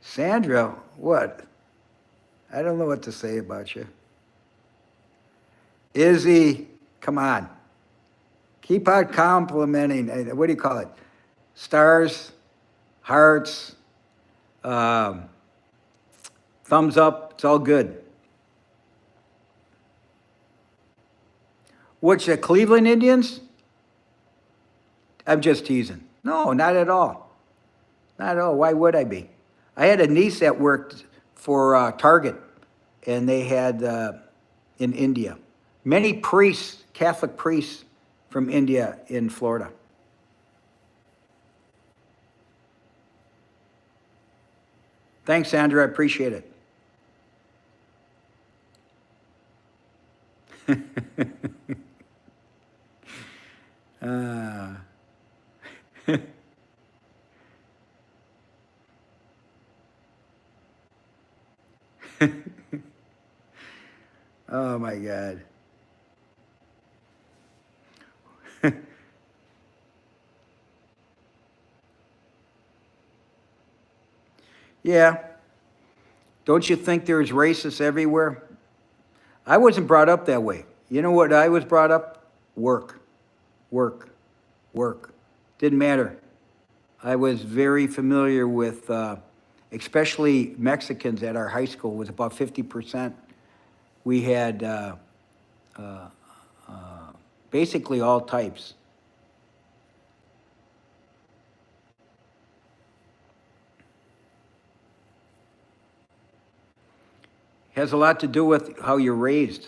Sandra, what? I don't know what to say about you. Izzy, come on. Keep on complimenting. What do you call it? Stars, hearts, thumbs up. It's all good. Which Cleveland Indians? I'm just teasing. No, not at all. Not at all. Why would I be? I had a niece that worked for Target, and they had in India many priests, Catholic priests from India in Florida. Thanks, Sandra. I appreciate it. uh, oh my God. Yeah. Don't you think there's racists everywhere? I wasn't brought up that way. You know what I was brought up? Work, work, work. Didn't matter. I was very familiar with, especially Mexicans at our high school, was about 50%. We had basically all types. Has a lot to do with how you're raised.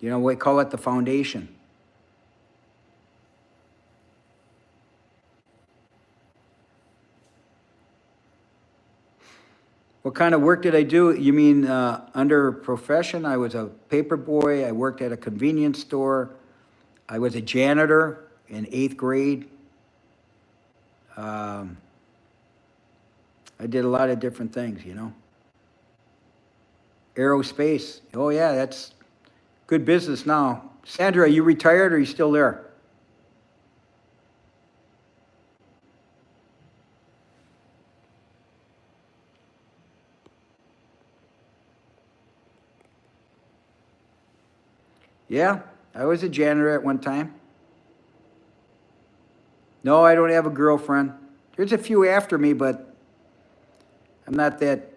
You know, we call it the foundation. What kind of work did I do? You mean under profession? I was a paper boy. I worked at a convenience store. I was a janitor in 8th grade. I did a lot of different things, you know. Aerospace. Oh, yeah, that's good business now. Sandra, are you retired or are you still there? Yeah, I was a janitor at one time. No, I don't have a girlfriend. There's a few after me, but I'm not that.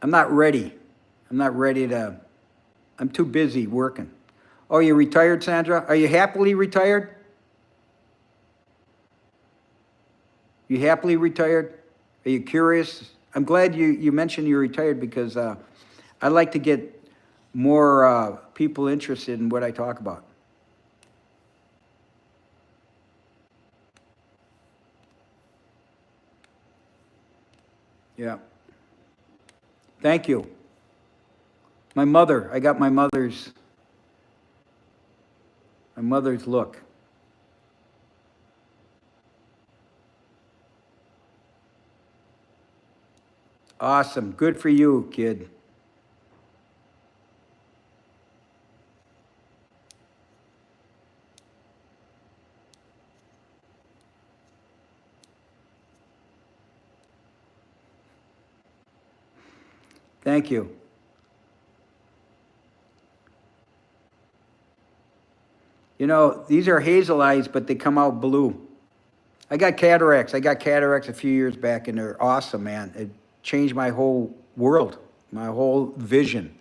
I'm not ready. I'm not ready to, I'm too busy working. Oh, you retired, Sandra? Are you happily retired? You happily retired? Are you curious? I'm glad you mentioned you're retired because I'd like to get more people interested in what I talk about. Yeah. Thank you. My mother, I got my mother's look. Awesome. Good for you, kid. Thank you. You know, these are hazel eyes, but they come out blue. I got cataracts. I got cataracts a few years back, and they're awesome, man. It changed my whole world, my whole vision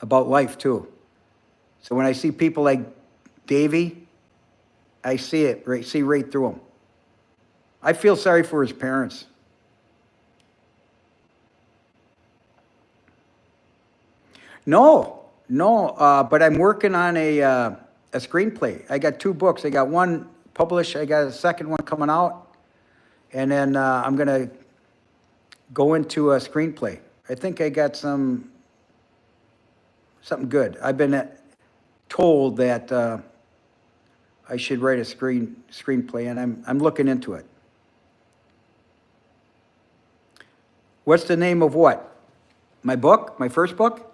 about life, too. So when I see people like Davey, I see it, see right through him. I feel sorry for his parents. No, no, but I'm working on a screenplay. I got two books. I got one published. I got a second one coming out, and then I'm gonna go into a screenplay. I think I got something good. I've been told that I should write a screenplay, and I'm looking into it. What's the name of what? My book? My first book?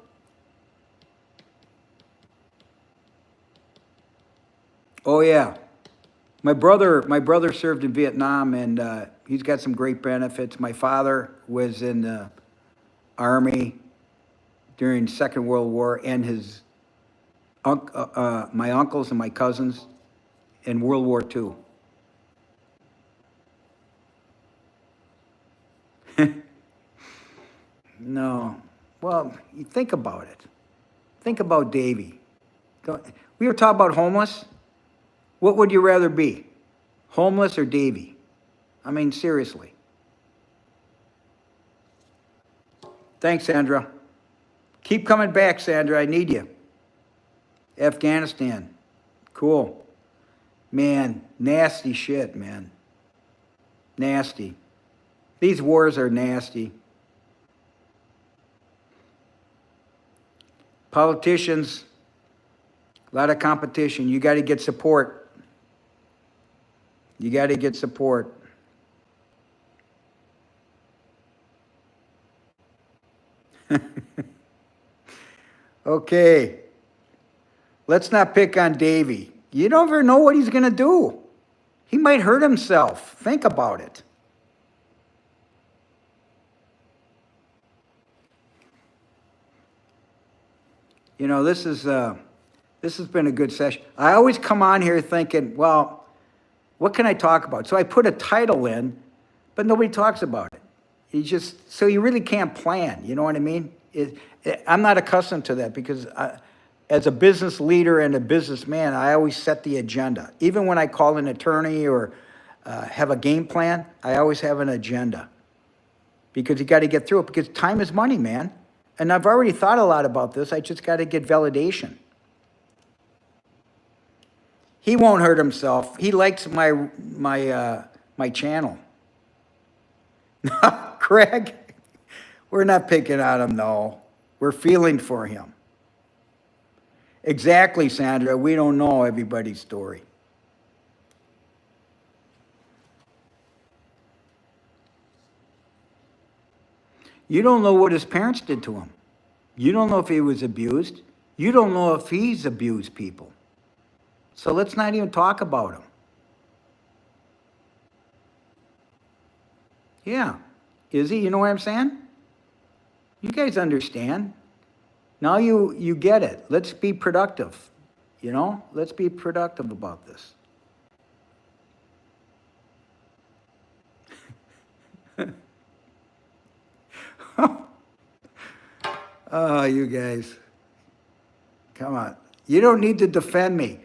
Oh yeah. My brother served in Vietnam, and he's got some great benefits. My father was in the Army during the Second World War, and my uncles and my cousins in World War II. No. Well, you think about it. Think about Davy. We were talking about homeless. What would you rather be? Homeless or Davy? I mean, seriously. Thanks, Sandra. Keep coming back, Sandra. I need you. Afghanistan. Cool. Man, nasty shit, man. Nasty. These wars are nasty. Politicians, a lot of competition. You got to get support. You got to get support. Okay. Let's not pick on Davy. You never know what he's going to do. He might hurt himself. Think about it. You know, this has been a good session. I always come on here thinking, well, what can I talk about? So I put a title in, but nobody talks about it. So you really can't plan. You know what I mean? I'm not accustomed to that because as a business leader and a businessman, I always set the agenda. Even when I call an attorney or have a game plan, I always have an agenda because you got to get through it because time is money, man. And I've already thought a lot about this. I just got to get validation. He won't hurt himself. He likes my channel. Craig, we're not picking on him, no. We're feeling for him. Exactly, Sandra. We don't know everybody's story. You don't know what his parents did to him. You don't know if he was abused. You don't know if he's abused people. So let's not even talk about him. Yeah. Is he? You know what I'm saying? You guys understand. Now you get it. Let's be productive. You know? Let's be productive about this. Oh, you guys. Come on. You don't need to defend me.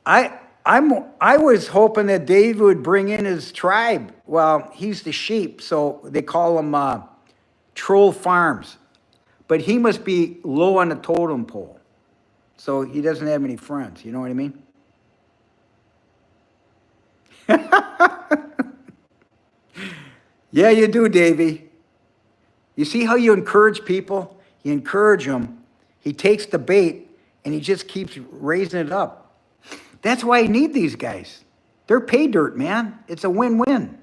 I was hoping that Dave would bring in his tribe. Well, he's the sheep, so they call him Troll Farms. But he must be low on the totem pole. So he doesn't have any friends. You know what I mean? Yeah, you do, Davey. You see how you encourage people? You encourage them. He takes the bait and he just keeps raising it up. That's why I need these guys. They're pay dirt, man. It's a win-win.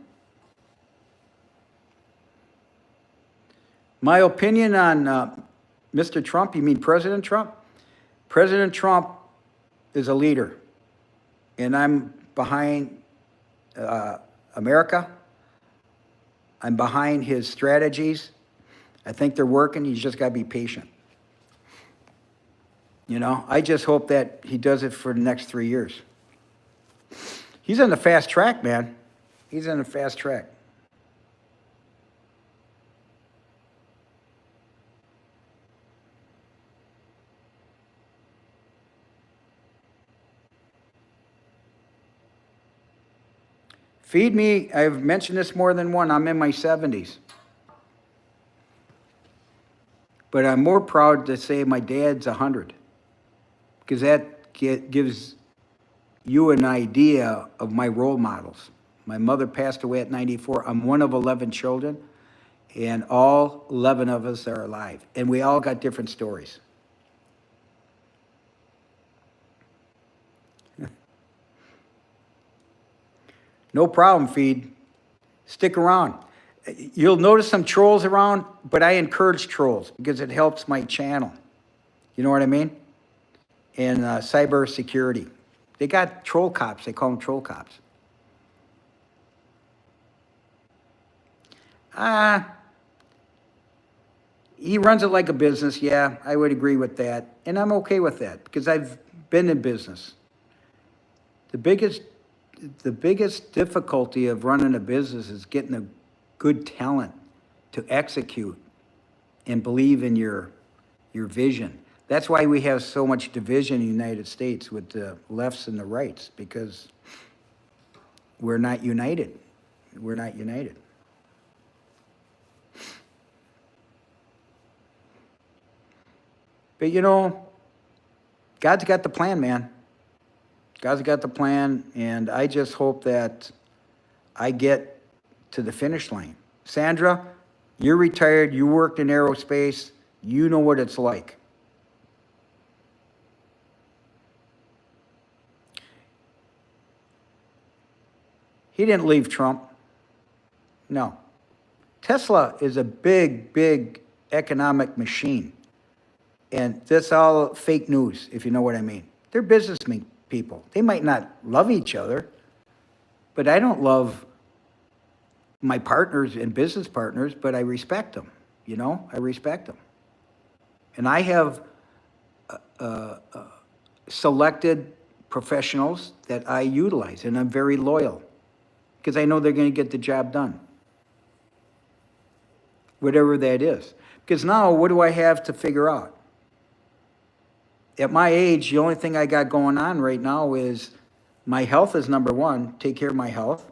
My opinion on Mr. Trump, you mean President Trump? President Trump is a leader, and I'm behind America. I'm behind his strategies. I think they're working. He's just got to be patient. You know, I just hope that he does it for the next 3 years. He's on the fast track, man. He's on the fast track. Feed me, I've mentioned this more than one, I'm in my 70s. But I'm more proud to say my dad's 100, because that gives you an idea of my role models. My mother passed away at 94. I'm one of 11 children, and all 11 of us are alive. And we all got different stories. No problem, Feed. Stick around. You'll notice some trolls around, but I encourage trolls because it helps my channel. You know what I mean? And cyber security. They got troll cops. They call them troll cops. He runs it like a business. Yeah, I would agree with that. And I'm okay with that because I've been in business. The biggest difficulty of running a business is getting a good talent to execute and believe in your vision. That's why we have so much division in the United States with the lefts and the rights, because we're not united. We're not united. But you know, God's got the plan, man. God's got the plan, and I just hope that I get to the finish line. Sandra, you're retired, you worked in aerospace, you know what it's like. He didn't leave Trump. No. Tesla is a big, big economic machine. And that's all fake news, if you know what I mean. They're business people. They might not love each other, but I don't love my partners and business partners, but I respect them. You know, I respect them. And I have selected professionals that I utilize, and I'm very loyal because I know they're going to get the job done, whatever that is. Because now, what do I have to figure out? At my age, the only thing I got going on right now is my health is number one. Take care of my health.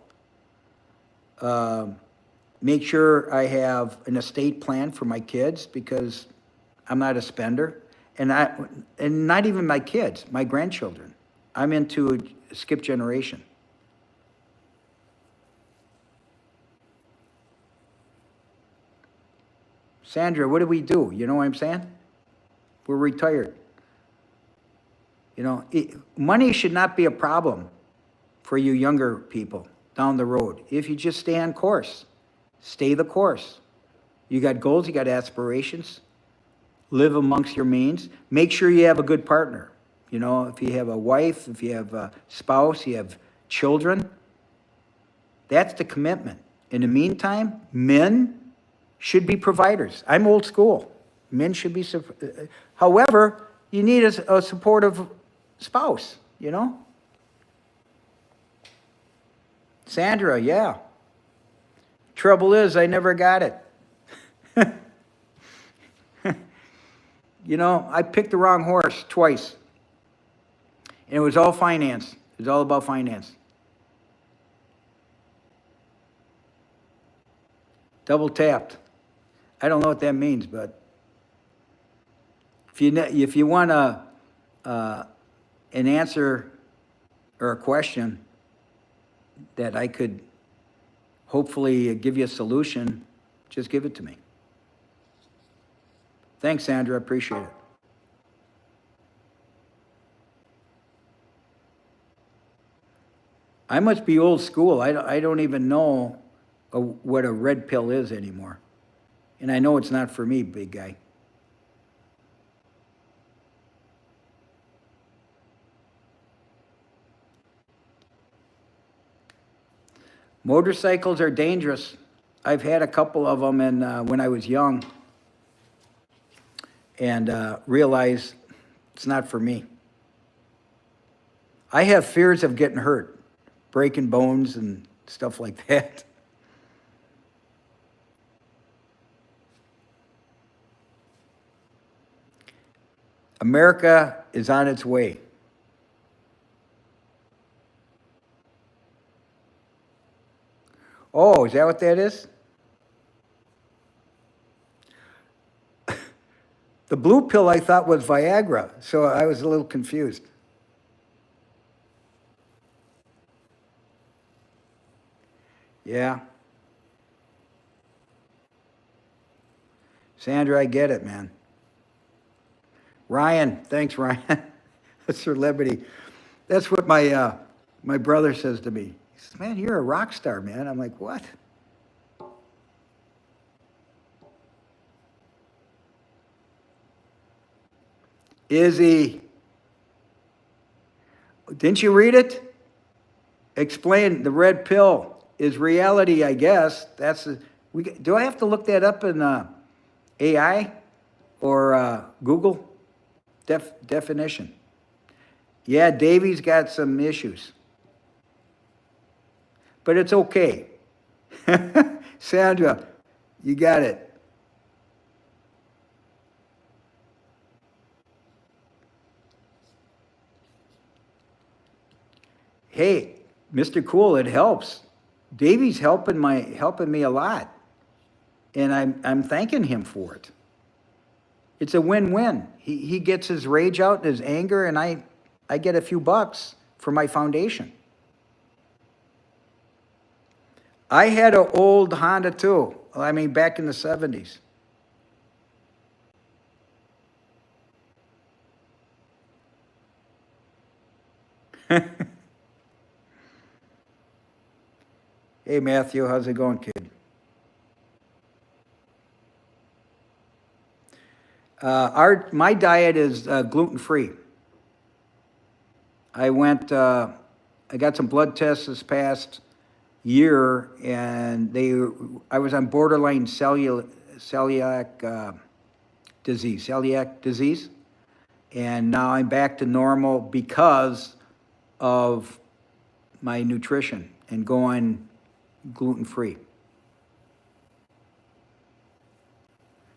Make sure I have an estate plan for my kids because I'm not a spender. And not even my kids, my grandchildren. I'm into a skip generation. Sandra, what do we do? You know what I'm saying? We're retired. You know, money should not be a problem for you younger people down the road if you just stay on course. Stay the course. You got goals, you got aspirations. Live amongst your means. Make sure you have a good partner. You know, if you have a wife, if you have a spouse, you have children, that's the commitment. In the meantime, men should be providers. I'm old school. Men should be, however, you need a supportive spouse, you know? Sandra, yeah. Trouble is, I never got it. You know, I picked the wrong horse twice. And it was all finance. It was all about finance. Double tapped. I don't know what that means, but if you want an answer or a question that I could hopefully give you a solution, just give it to me. Thanks, Sandra. I appreciate it. I must be old school. I don't even know what a red pill is anymore. And I know it's not for me, big guy. Motorcycles are dangerous. I've had a couple of them when I was young and realized it's not for me. I have fears of getting hurt, breaking bones and stuff like that. America is on its way. Oh, is that what that is? The blue pill I thought was Viagra, so I was a little confused. Yeah. Sandra, I get it, man. Ryan, thanks, Ryan. A celebrity. That's what my brother says to me. He says, man, you're a rock star, man. I'm like, what? Izzy, didn't you read it? Explain the red pill is reality, I guess. Do I have to look that up in AI or Google definition? Yeah, Davey's got some issues, but it's okay. Sandra, you got it. Hey, Mr. Cool, it helps. Davey's helping me a lot, and I'm thanking him for it. It's a win-win. He gets his rage out and his anger, and I get a few bucks for my foundation. I had an old Honda too. I mean, back in the 70s. Hey, Matthew, how's it going, kid? My diet is gluten-free. I got some blood tests this past year, and I was on borderline celiac disease, and now I'm back to normal because of my nutrition and going gluten-free.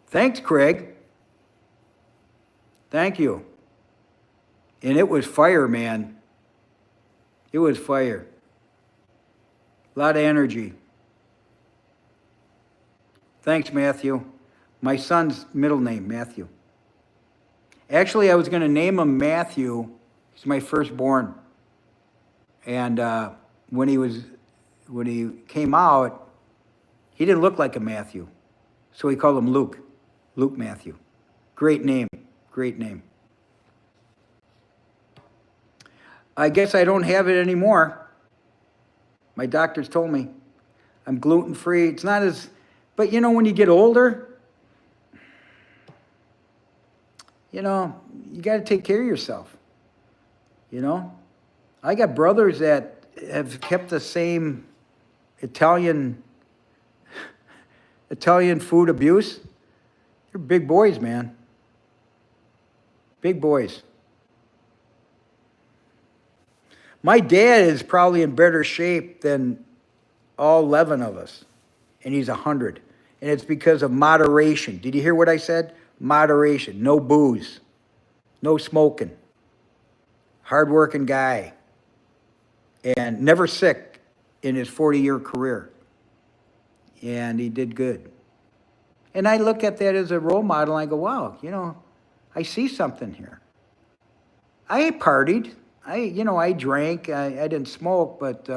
Thanks, Craig. Thank you. And it was fire, man. It was fire. A lot of energy. Thanks, Matthew. My son's middle name, Matthew. Actually, I was going to name him Matthew. He's my firstborn. And when he came out, he didn't look like a Matthew. So we called him Luke. Luke Matthew. Great name. Great name. I guess I don't have it anymore. My doctors told me I'm gluten-free. It's not as, but you know, when you get older, you know, you got to take care of yourself. You know, I got brothers that have kept the same Italian food abuse. They're big boys, man. Big boys. My dad is probably in better shape than all 11 of us, and he's 100. And it's because of moderation. Did you hear what I said? moderation, no booze, no smoking, hardworking guy, and never sick in his 40-year career. And he did good. And I look at that as a role model, and I go, wow, I see something here. I partied. I drank. I didn't smoke, but,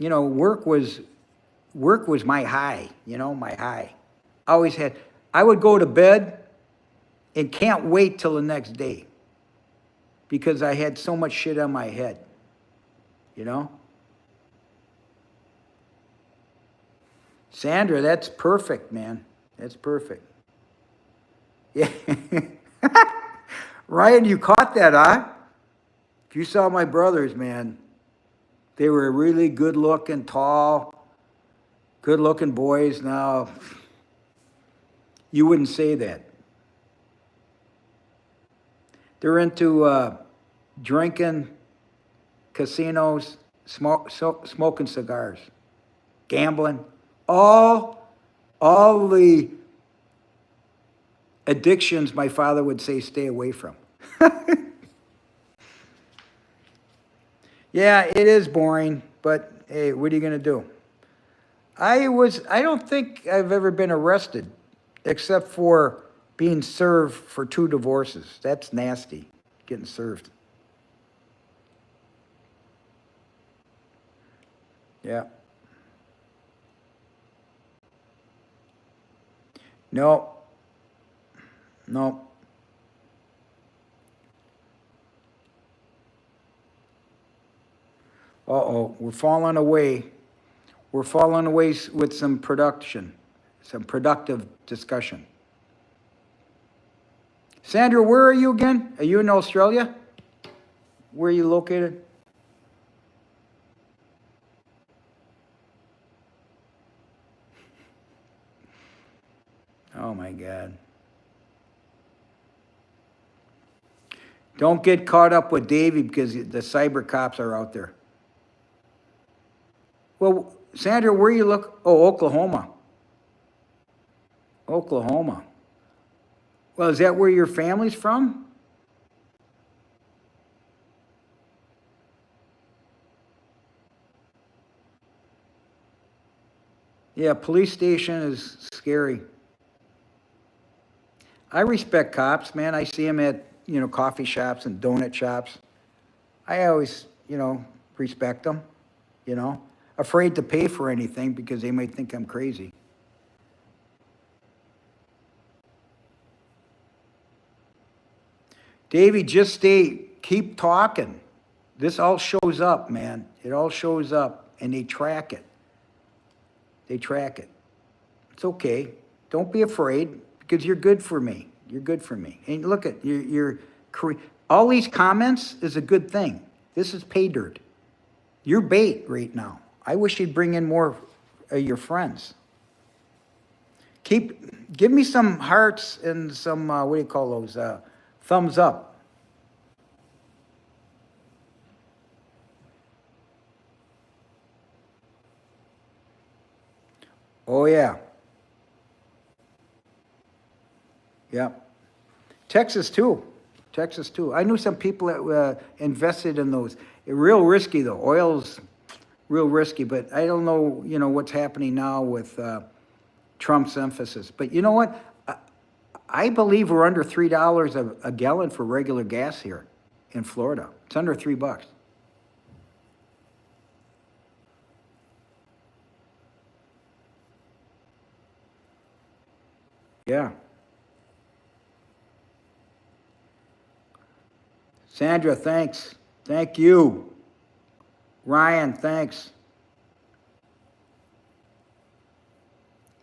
work was my high, my high. I would go to bed and can't wait till the next day because I had so much shit on my head, Sandra, that's perfect, man. That's perfect. Yeah. Ryan, you caught that, huh? If you saw my brothers, man, they were really good-looking, tall, good-looking boys. Now, you wouldn't say that. They're into drinking, casinos, smoking cigars, gambling, all the addictions my father would say stay away from. Yeah, it is boring, but hey, what are you going to do? I don't think I've ever been arrested except for being served for 2 divorces. That's nasty, getting served. Yeah. No. Uh-oh, we're falling away. We're falling away with some productive discussion. Sandra, where are you again? Are you in Australia? Where are you located? Oh my God. Don't get caught up with Davey because the cyber cops are out there. Well, Sandra, where you look? Oh, Oklahoma. Oklahoma. Well, is that where your family's from? Yeah, police station is scary. I respect cops, man. I see them at, coffee shops and donut shops. I always, respect them, Afraid to pay for anything because they might think I'm crazy. Davey, just keep talking. This all shows up, man. It all shows up, and they track it. It's okay. Don't be afraid because you're good for me. You're good for me. And look at all these comments is a good thing. This is pay dirt. You're bait right now. I wish you'd bring in more of your friends. Give me some hearts and some, what do you call those? Thumbs up. Oh, yeah. Yeah. Texas, too. I knew some people that invested in those. Real risky, though. Oil's real risky, but I don't know, what's happening now with Trump's emphasis. But you know what? I believe we're under $3 a gallon for regular gas here in Florida. It's under $3. Yeah. Sandra, thanks. Thank you. Ryan, thanks.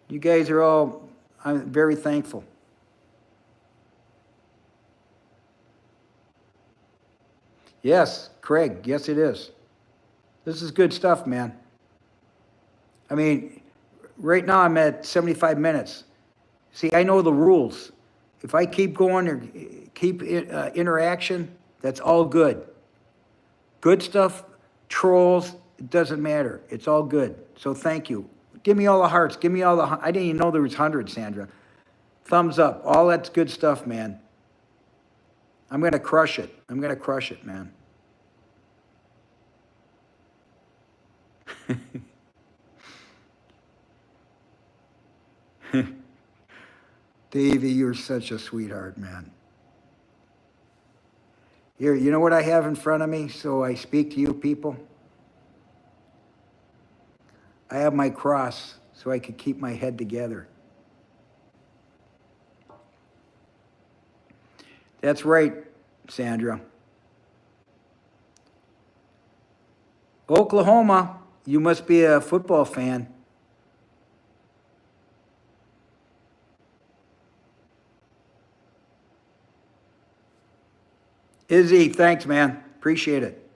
You guys are all, I'm very thankful. Yes, Craig, yes it is. This is good stuff, man. I mean, right now I'm at 75 minutes. See, I know the rules. If I keep going or keep interaction, that's all good. Good stuff, trolls, it doesn't matter. It's all good. So thank you. Give me all the hearts. Give me all I didn't even know there was hundreds, Sandra. thumbs up. All that's good stuff, man. I'm going to crush it. I'm going to crush it, man. Davey, you're such a sweetheart, man. Here, you know what I have in front of me so I speak to you people? I have my cross so I could keep my head together. That's right, Sandra. Oklahoma, you must be a football fan. Izzy, thanks, man. Appreciate it.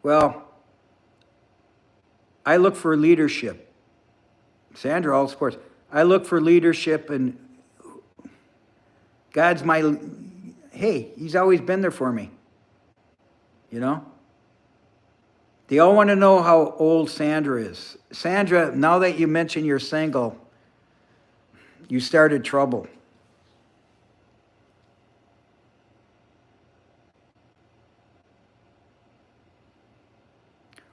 Well, I look for leadership. Sandra, all sports. I look for leadership, and God's my, hey, he's always been there for me. You know? They all want to know how old Sandra is. Sandra, now that you mention you're single, you started trouble.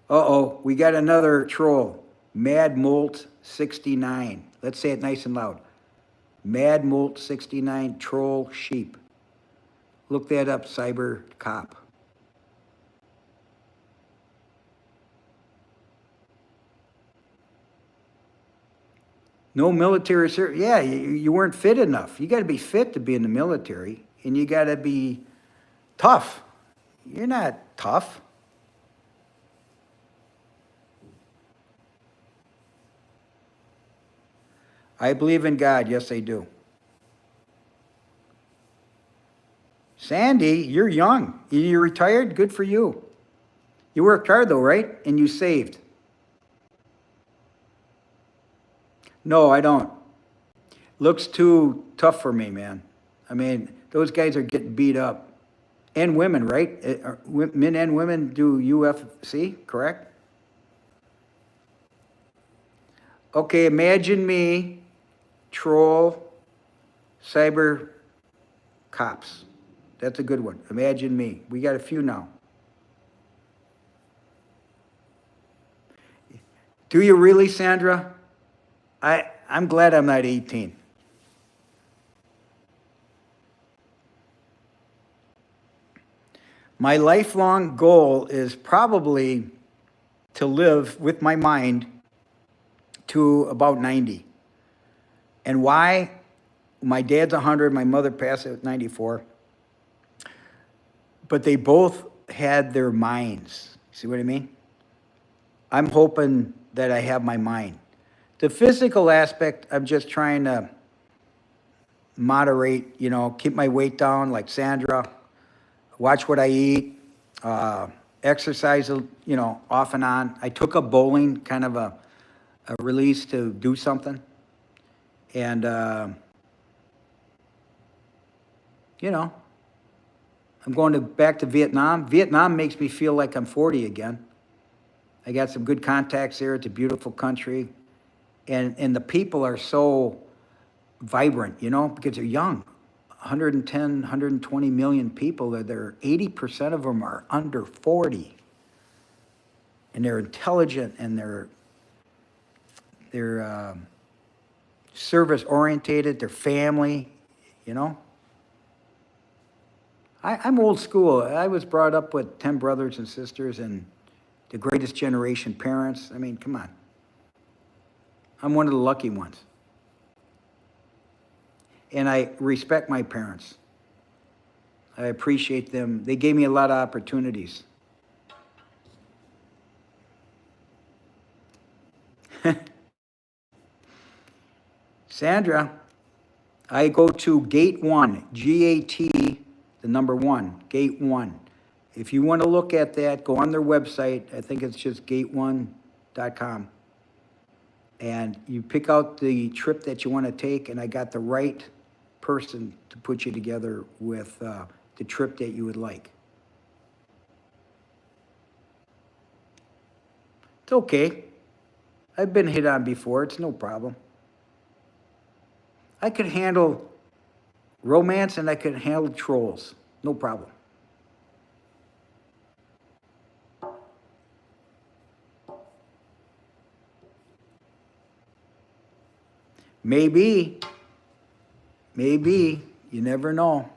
Uh-oh, we got another troll. Mad Molt 69. Let's say it nice and loud. Mad Molt 69 troll sheep. Look that up, cyber cop. No military service. Yeah, you weren't fit enough. You got to be fit to be in the military, and you got to be tough. You're not tough. I believe in God. Yes, I do. Sandy, you're young. You're retired. Good for you. You worked hard, though, right? And you saved. No, I don't. Looks too tough for me, man. I mean, those guys are getting beat up. And women, right? Men and women do UFC, correct? Okay, imagine me, troll, cyber cops. That's a good one. Imagine me. We got a few now. Do you really, Sandra? I'm glad I'm not 18. My lifelong goal is probably to live with my mind to about 90. And why? My dad's 100, my mother passed at 94. But they both had their minds. See what I mean? I'm hoping that I have my mind. The physical aspect, I'm just trying to moderate, keep my weight down like Sandra, watch what I eat, exercise, off and on. I took up bowling, kind of a release to do something. And, I'm going back to Vietnam. Vietnam makes me feel like I'm 40 again. I got some good contacts there. It's a beautiful country. And the people are so vibrant, because they're young. 110, 120 million people. They're 80% of them are under 40. And they're intelligent, and they're service orientated, they're family, I'm old school. I was brought up with 10 brothers and sisters and the greatest generation parents. I mean, come on. I'm one of the lucky ones. And I respect my parents. I appreciate them. They gave me a lot of opportunities. Sandra, I go to Gate 1, G-A-T, the number 1, Gate 1. If you want to look at that, go on their website. I think it's just gate1.com. And you pick out the trip that you want to take, and I got the right person to put you together with the trip that you would like. It's okay. I've been hit on before. It's no problem. I could handle romance and I could handle trolls. No problem. Maybe, you never know.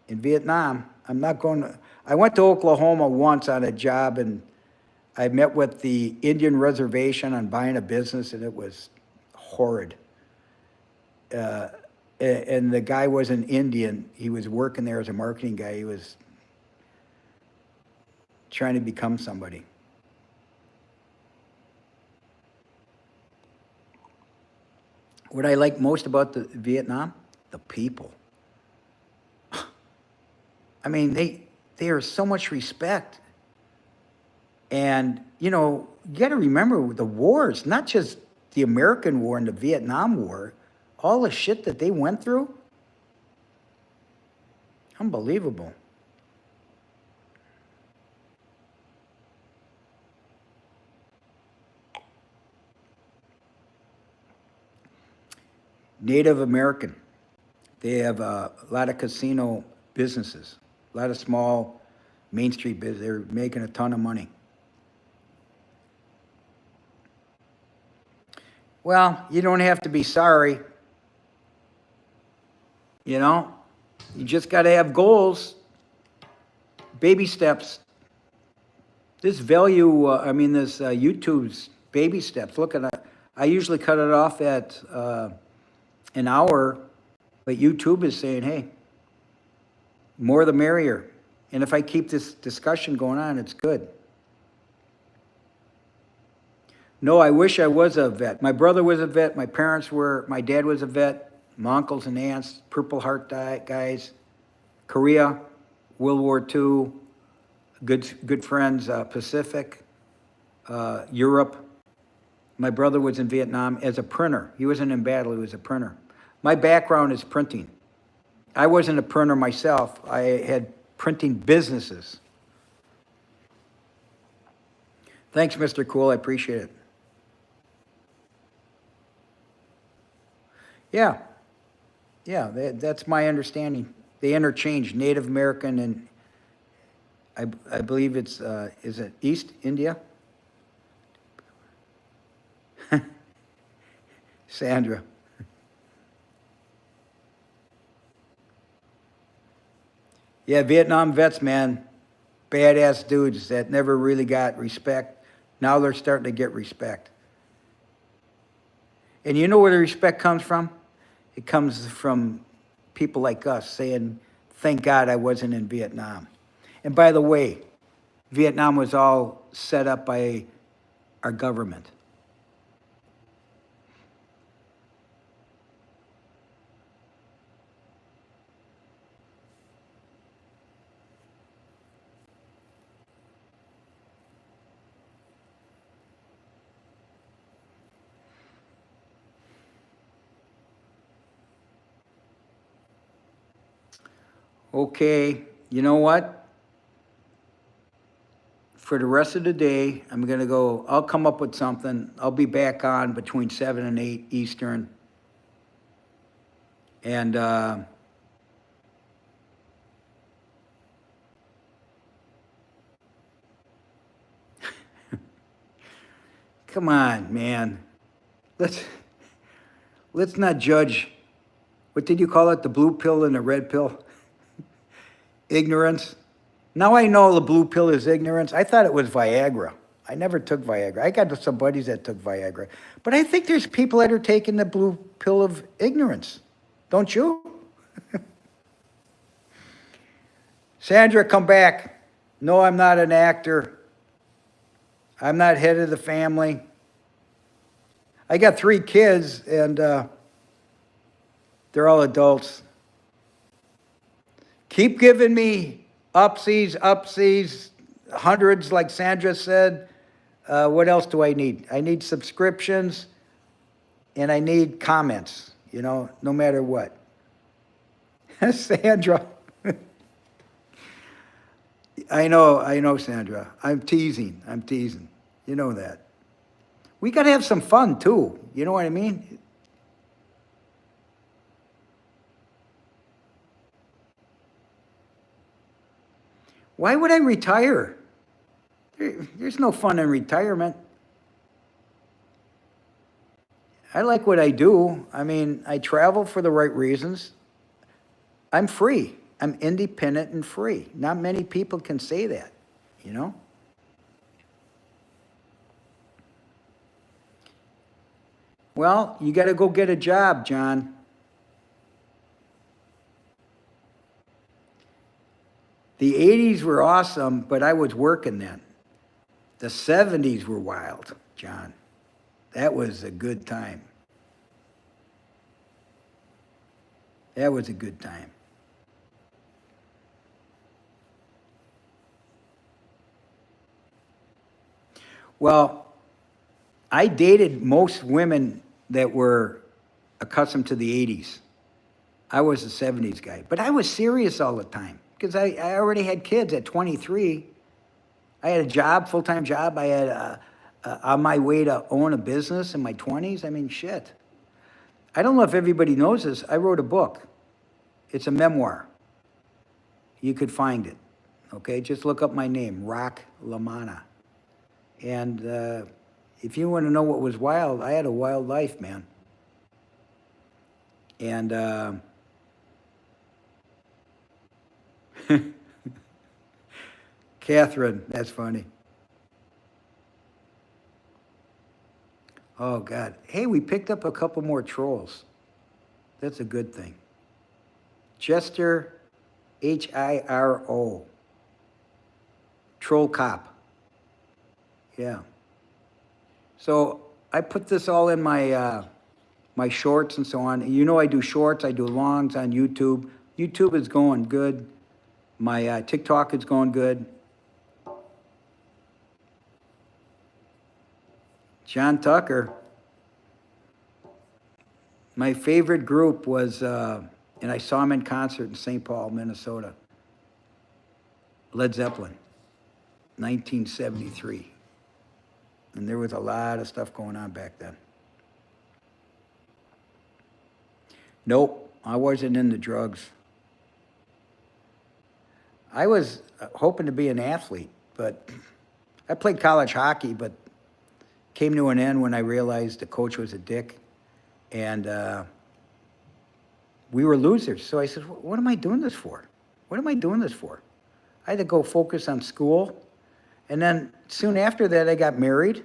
In Vietnam, I'm not going to, I went to Oklahoma once on a job and I met with the Indian reservation on buying a business and it was horrid. And the guy was an Indian. He was working there as a marketing guy. He was trying to become somebody. What I like most about the Vietnam, the people. I mean, they are so much respect. And, you got to remember the wars, not just the American war and the Vietnam War, all the shit that they went through. Unbelievable. Native American. They have a lot of casino businesses, a lot of small Main Street business. They're making a ton of money. Well, you don't have to be sorry. You just got to have goals, baby steps. This YouTube's baby steps. Look at that. I usually cut it off at an hour, but YouTube is saying, hey, more the merrier. And if I keep this discussion going on, it's good. No, I wish I was a vet. My brother was a vet. My parents were. My dad was a vet. My uncles and aunts, Purple Heart guys, Korea, World War II, good friends, Pacific, Europe. My brother was in Vietnam as a printer. He wasn't in battle, he was a printer. My background is printing. I wasn't a printer myself. I had printing businesses. Thanks, Mr. Cool. I appreciate it. Yeah. Yeah, that's my understanding. They interchange Native American and I believe it's, is it East India? Sandra. Yeah, Vietnam vets, man. Badass dudes that never really got respect. Now they're starting to get respect. And you know where the respect comes from? It comes from people like us saying, thank God I wasn't in Vietnam. And by the way, Vietnam was all set up by our government. Okay, you know what? For the rest of the day, I'm going to go, I'll come up with something. I'll be back on between 7 and 8 Eastern. And come on, man. Let's not judge. What did you call it? The blue pill and the red pill? Ignorance. Now I know the blue pill is ignorance. I thought it was Viagra. I never took Viagra. I got some buddies that took Viagra. But I think there's people that are taking the blue pill of ignorance. Don't you? Sandra, come back. No, I'm not an actor. I'm not head of the family. I got 3 kids, and they're all adults. Keep giving me upsies, hundreds, like Sandra said. What else do I need? I need subscriptions, and I need comments, no matter what. Sandra. I know, Sandra. I'm teasing. You know that. We got to have some fun too. You know what I mean? Why would I retire? There's no fun in retirement. I like what I do. I mean, I travel for the right reasons. I'm free. I'm independent and free. Not many people can say that, you know? Well, you got to go get a job, John. The 80s were awesome, but I was working then. The 70s were wild, John. That was a good time. That was a good time. Well, I dated most women that were accustomed to the 80s. I was a 70s guy, but I was serious all the time because I already had kids at 23. I had a job, full-time job. I had on my way to own a business in my 20s. I mean, shit. I don't know if everybody knows this. I wrote a book. It's a memoir. You could find it. Okay, just look up my name, Rock LaManna. And if you want to know what was wild, I had a wild life, man. And Catherine, that's funny. Oh, God. Hey, we picked up a couple more trolls. That's a good thing. Chester, Hiro. Troll cop. Yeah. So I put this all in my my shorts and so on. You know I do shorts, I do longs on YouTube. YouTube is going good. My TikTok is going good. John Tucker. My favorite group was, and I saw him in concert in St. Paul, Minnesota. Led Zeppelin, 1973. And there was a lot of stuff going on back then. Nope, I wasn't into drugs. I was hoping to be an athlete, but I played college hockey, but came to an end when I realized the coach was a dick. And we were losers. So I said, what am I doing this for? What am I doing this for? I had to go focus on school. And then soon after that, I got married.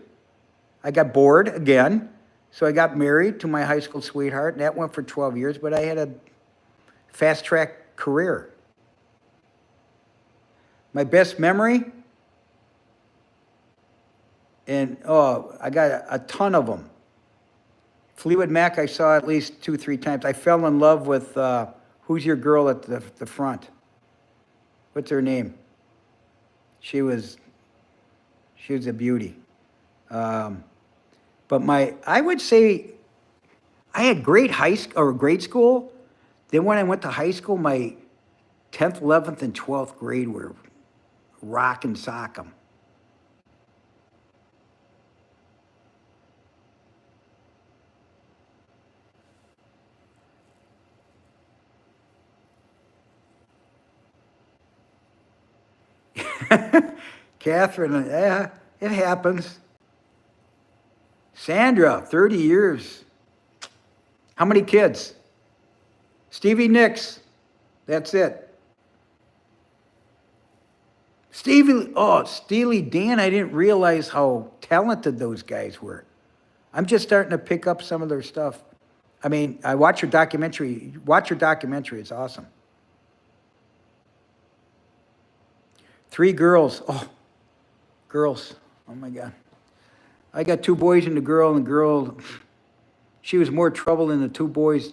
I got bored again. So I got married to my high school sweetheart. And that went for 12 years, but I had a fast track career. My best memory, and oh, I got a ton of them. Fleetwood Mac, I saw at least 2-3 times. I fell in love with, who's your girl at the front? What's her name? She was a beauty. But I would say, I had great grade school. Then when I went to high school, my 10th, 11th, and 12th grade were rock and sock 'em. Catherine, yeah, it happens. Sandra, 30 years. How many kids? Stevie Nicks, that's it. Steely Dan, I didn't realize how talented those guys were. I'm just starting to pick up some of their stuff. I mean, I watch your documentary. Watch your documentary, it's awesome. 3 girls. Oh, girls. Oh my God. I got 2 boys and a girl, and the girl, she was more trouble than the 2 boys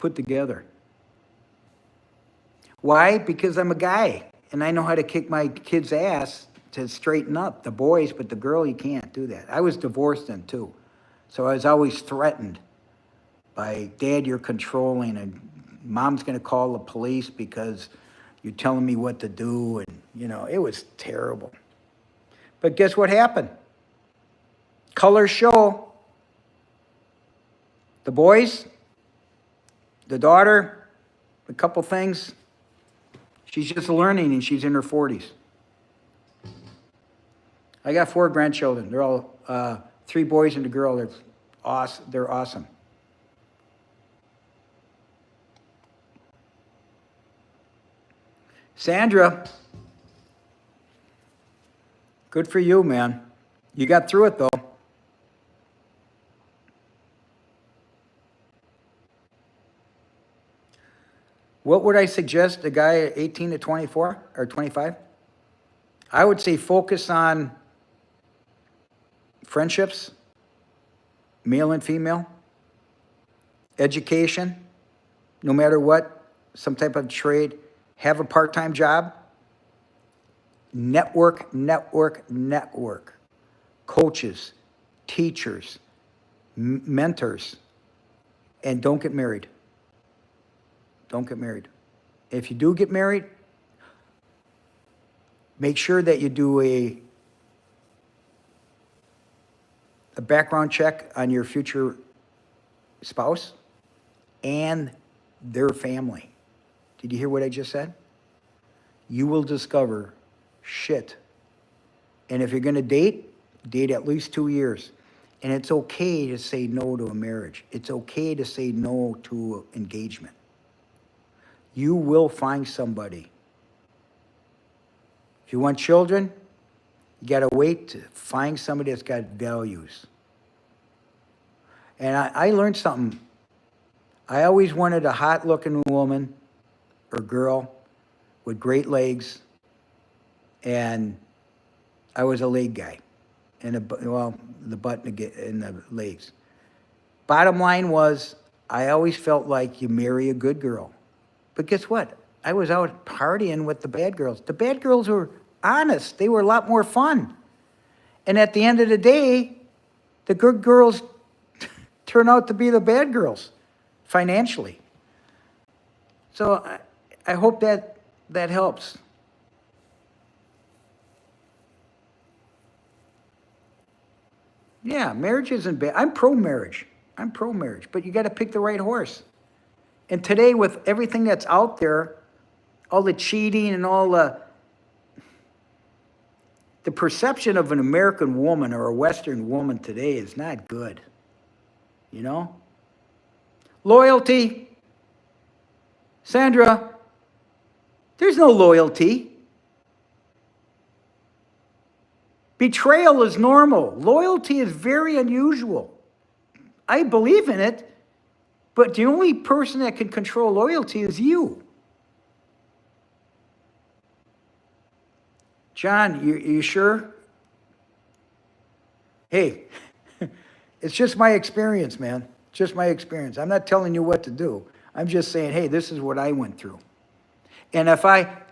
put together. Why? Because I'm a guy, and I know how to kick my kid's ass to straighten up. The boys, but the girl, you can't do that. I was divorced then, too. So I was always threatened by, Dad, you're controlling, and Mom's going to call the police because you're telling me what to do, and, it was terrible. But guess what happened? Colors show. The boys, the daughter, a couple things. She's just learning and she's in her 40s. I got 4 grandchildren. They're all 3 boys and a girl. They're awesome. Sandra, good for you, man. You got through it, though. What would I suggest a guy at 18 to 24 or 25? I would say focus on friendships, male and female, education, no matter what, some type of trade, have a part-time job, network, coaches, teachers, mentors, and don't get married. Don't get married. If you do get married, make sure that you do a background check on your future spouse and their family. Did you hear what I just said? You will discover shit. And if you're going to date at least 2 years. And it's okay to say no to a marriage. It's okay to say no to engagement. You will find somebody. If you want children, you got to wait to find somebody that's got values. And I learned something. I always wanted a hot-looking woman or girl with great legs, and I was a leg guy, and the butt and the legs. Bottom line was, I always felt like you marry a good girl. But guess what? I was out partying with the bad girls. The bad girls were honest. They were a lot more fun. And at the end of the day, the good girls turn out to be the bad girls financially. So I hope that helps. Yeah, marriage isn't bad. I'm pro-marriage. But you got to pick the right horse. And today, with everything that's out there, all the cheating and all the perception of an American woman or a Western woman today is not good. You know? Loyalty. Sandra, there's no loyalty. Betrayal is normal. Loyalty is very unusual. I believe in it, but the only person that can control loyalty is you. John, you sure? Hey, it's just my experience, man. Just my experience. I'm not telling you what to do. I'm just saying, hey, this is what I went through. And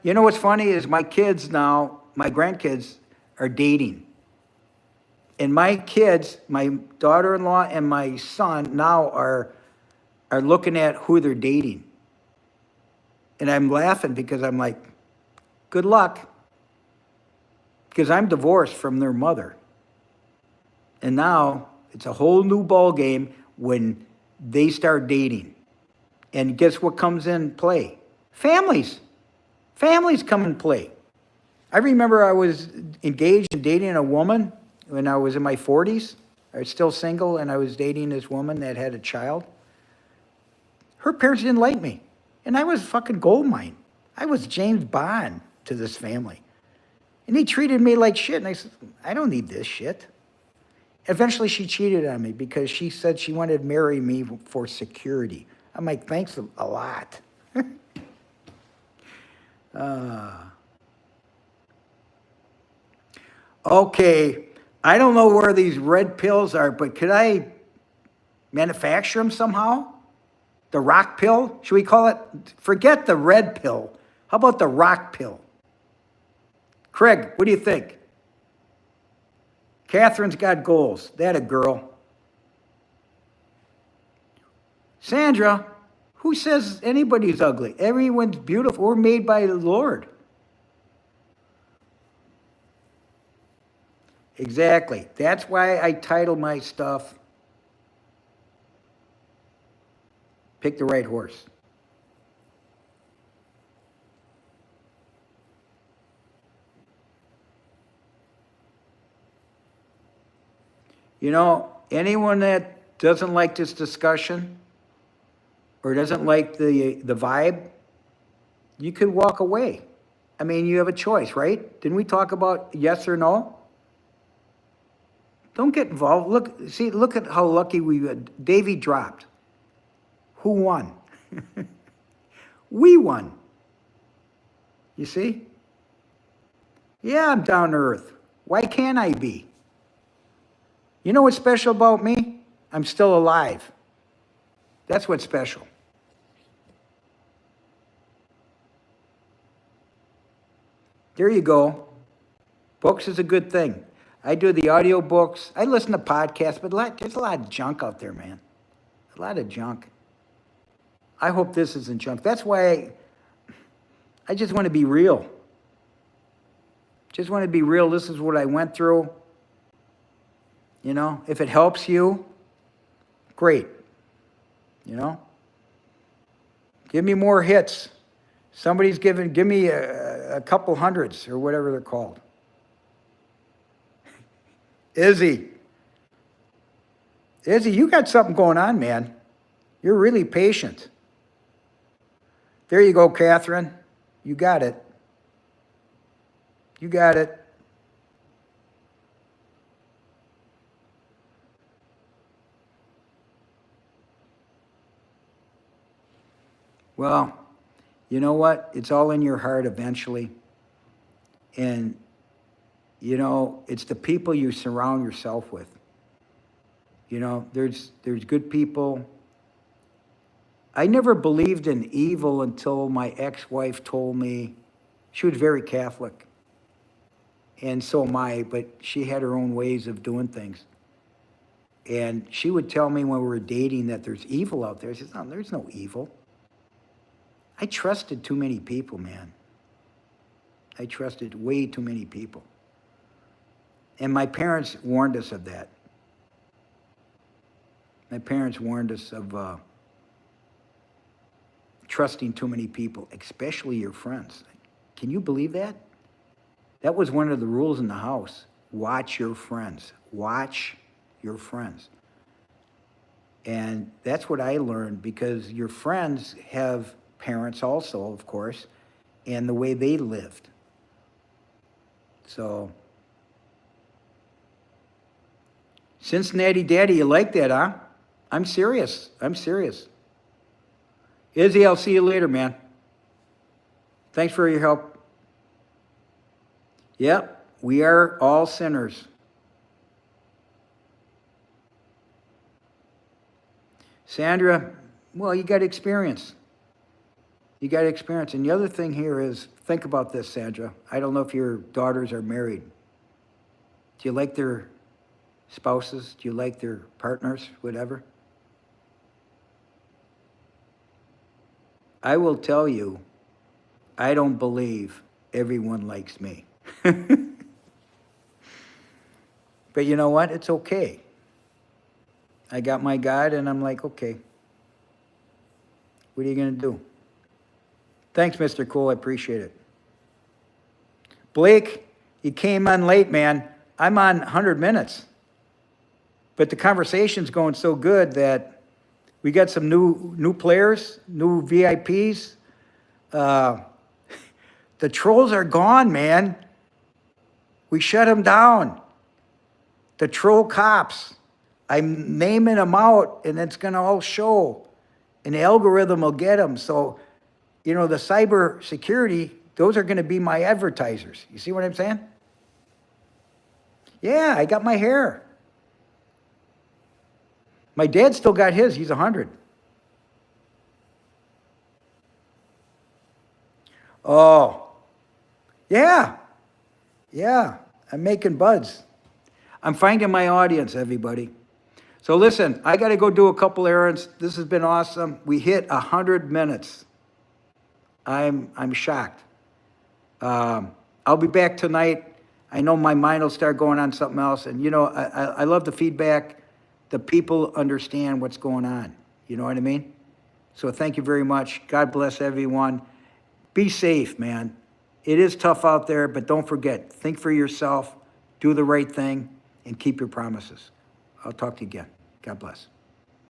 you know what's funny is my kids now, my grandkids are dating. And my kids, my daughter-in-law and my son now are looking at who they're dating. And I'm laughing because I'm like, good luck. Because I'm divorced from their mother. And now it's a whole new ball game when they start dating. And guess what comes in play? Families. Families come in play. I remember I was engaged and dating a woman when I was in my 40s. I was still single, and I was dating this woman that had a child. Her parents didn't like me. And I was fucking gold mine. I was James Bond to this family. And they treated me like shit. And I said, I don't need this shit. Eventually, she cheated on me because she said she wanted to marry me for security. I'm like, thanks a lot. Okay, I don't know where these red pills are, but could I manufacture them somehow? The rock pill? Should we call it? Forget the red pill. How about the rock pill? Craig, what do you think? Catherine's got goals. That a girl. Sandra, who says anybody's ugly? Everyone's beautiful. We're made by the Lord. Exactly. That's why I title my stuff, Pick the Right Horse. You know, anyone that doesn't like this discussion or doesn't like the vibe, you could walk away. I mean, you have a choice, right? Didn't we talk about yes or no? Don't get involved. Look at how lucky Davey dropped. Who won? We won. You see? Yeah, I'm down to earth. Why can't I be? You know what's special about me? I'm still alive. That's what's special. There you go. Books is a good thing. I do the audio books. I listen to podcasts, but there's a lot of junk out there, man. A lot of junk. I hope this isn't junk. That's why I just want to be real. Just want to be real. This is what I went through. You know, if it helps you, great. You know? Give me more hits. Give me a couple hundreds or whatever they're called. Izzy, you got something going on, man. You're really patient. There you go, Catherine. You got it. You got it. Well, you know what? It's all in your heart eventually. And, you know, it's the people you surround yourself with. You know, there's good people. I never believed in evil until my ex-wife told me. She was very Catholic. And so am I, but she had her own ways of doing things. And she would tell me when we were dating that there's evil out there. I said, no, there's no evil. I trusted too many people, man. I trusted way too many people. And my parents warned us of that. My parents warned us of trusting too many people, especially your friends. Can you believe that? That was one of the rules in the house. Watch your friends. Watch your friends. And that's what I learned, because your friends have parents also, of course, and the way they lived. So, Cincinnati Daddy, you like that, huh? I'm serious. I'm serious. Izzy, I'll see you later, man. Thanks for your help. Yep, we are all sinners. Sandra, well, you got experience. You got experience. And the other thing here is, think about this, Sandra. I don't know if your daughters are married. Do you like their spouses? Do you like their partners, whatever? I will tell you, I don't believe everyone likes me. But you know what? It's okay. I got my God, and I'm like, okay. What are you going to do? Thanks, Mr. Cool. I appreciate it. Blake, you came on late, man. I'm on 100 minutes. But the conversation's going so good that we got some new players, new VIPs. The trolls are gone, man. We shut them down. The troll cops. I'm naming them out, and it's going to all show. And the algorithm will get them. So, you know, the cyber security, those are going to be my advertisers. You see what I'm saying? Yeah, I got my hair. My dad still got his. He's 100. Oh, yeah. Yeah, I'm making buds. I'm finding my audience, everybody. So listen, I got to go do a couple errands. This has been awesome. We hit 100 minutes. I'm shocked. I'll be back tonight. I know my mind will start going on something else. And, I love the feedback. The people understand what's going on. You know what I mean? So thank you very much. God bless everyone. Be safe, man. It is tough out there, but don't forget, think for yourself, do the right thing, and keep your promises. I'll talk to you again. God bless.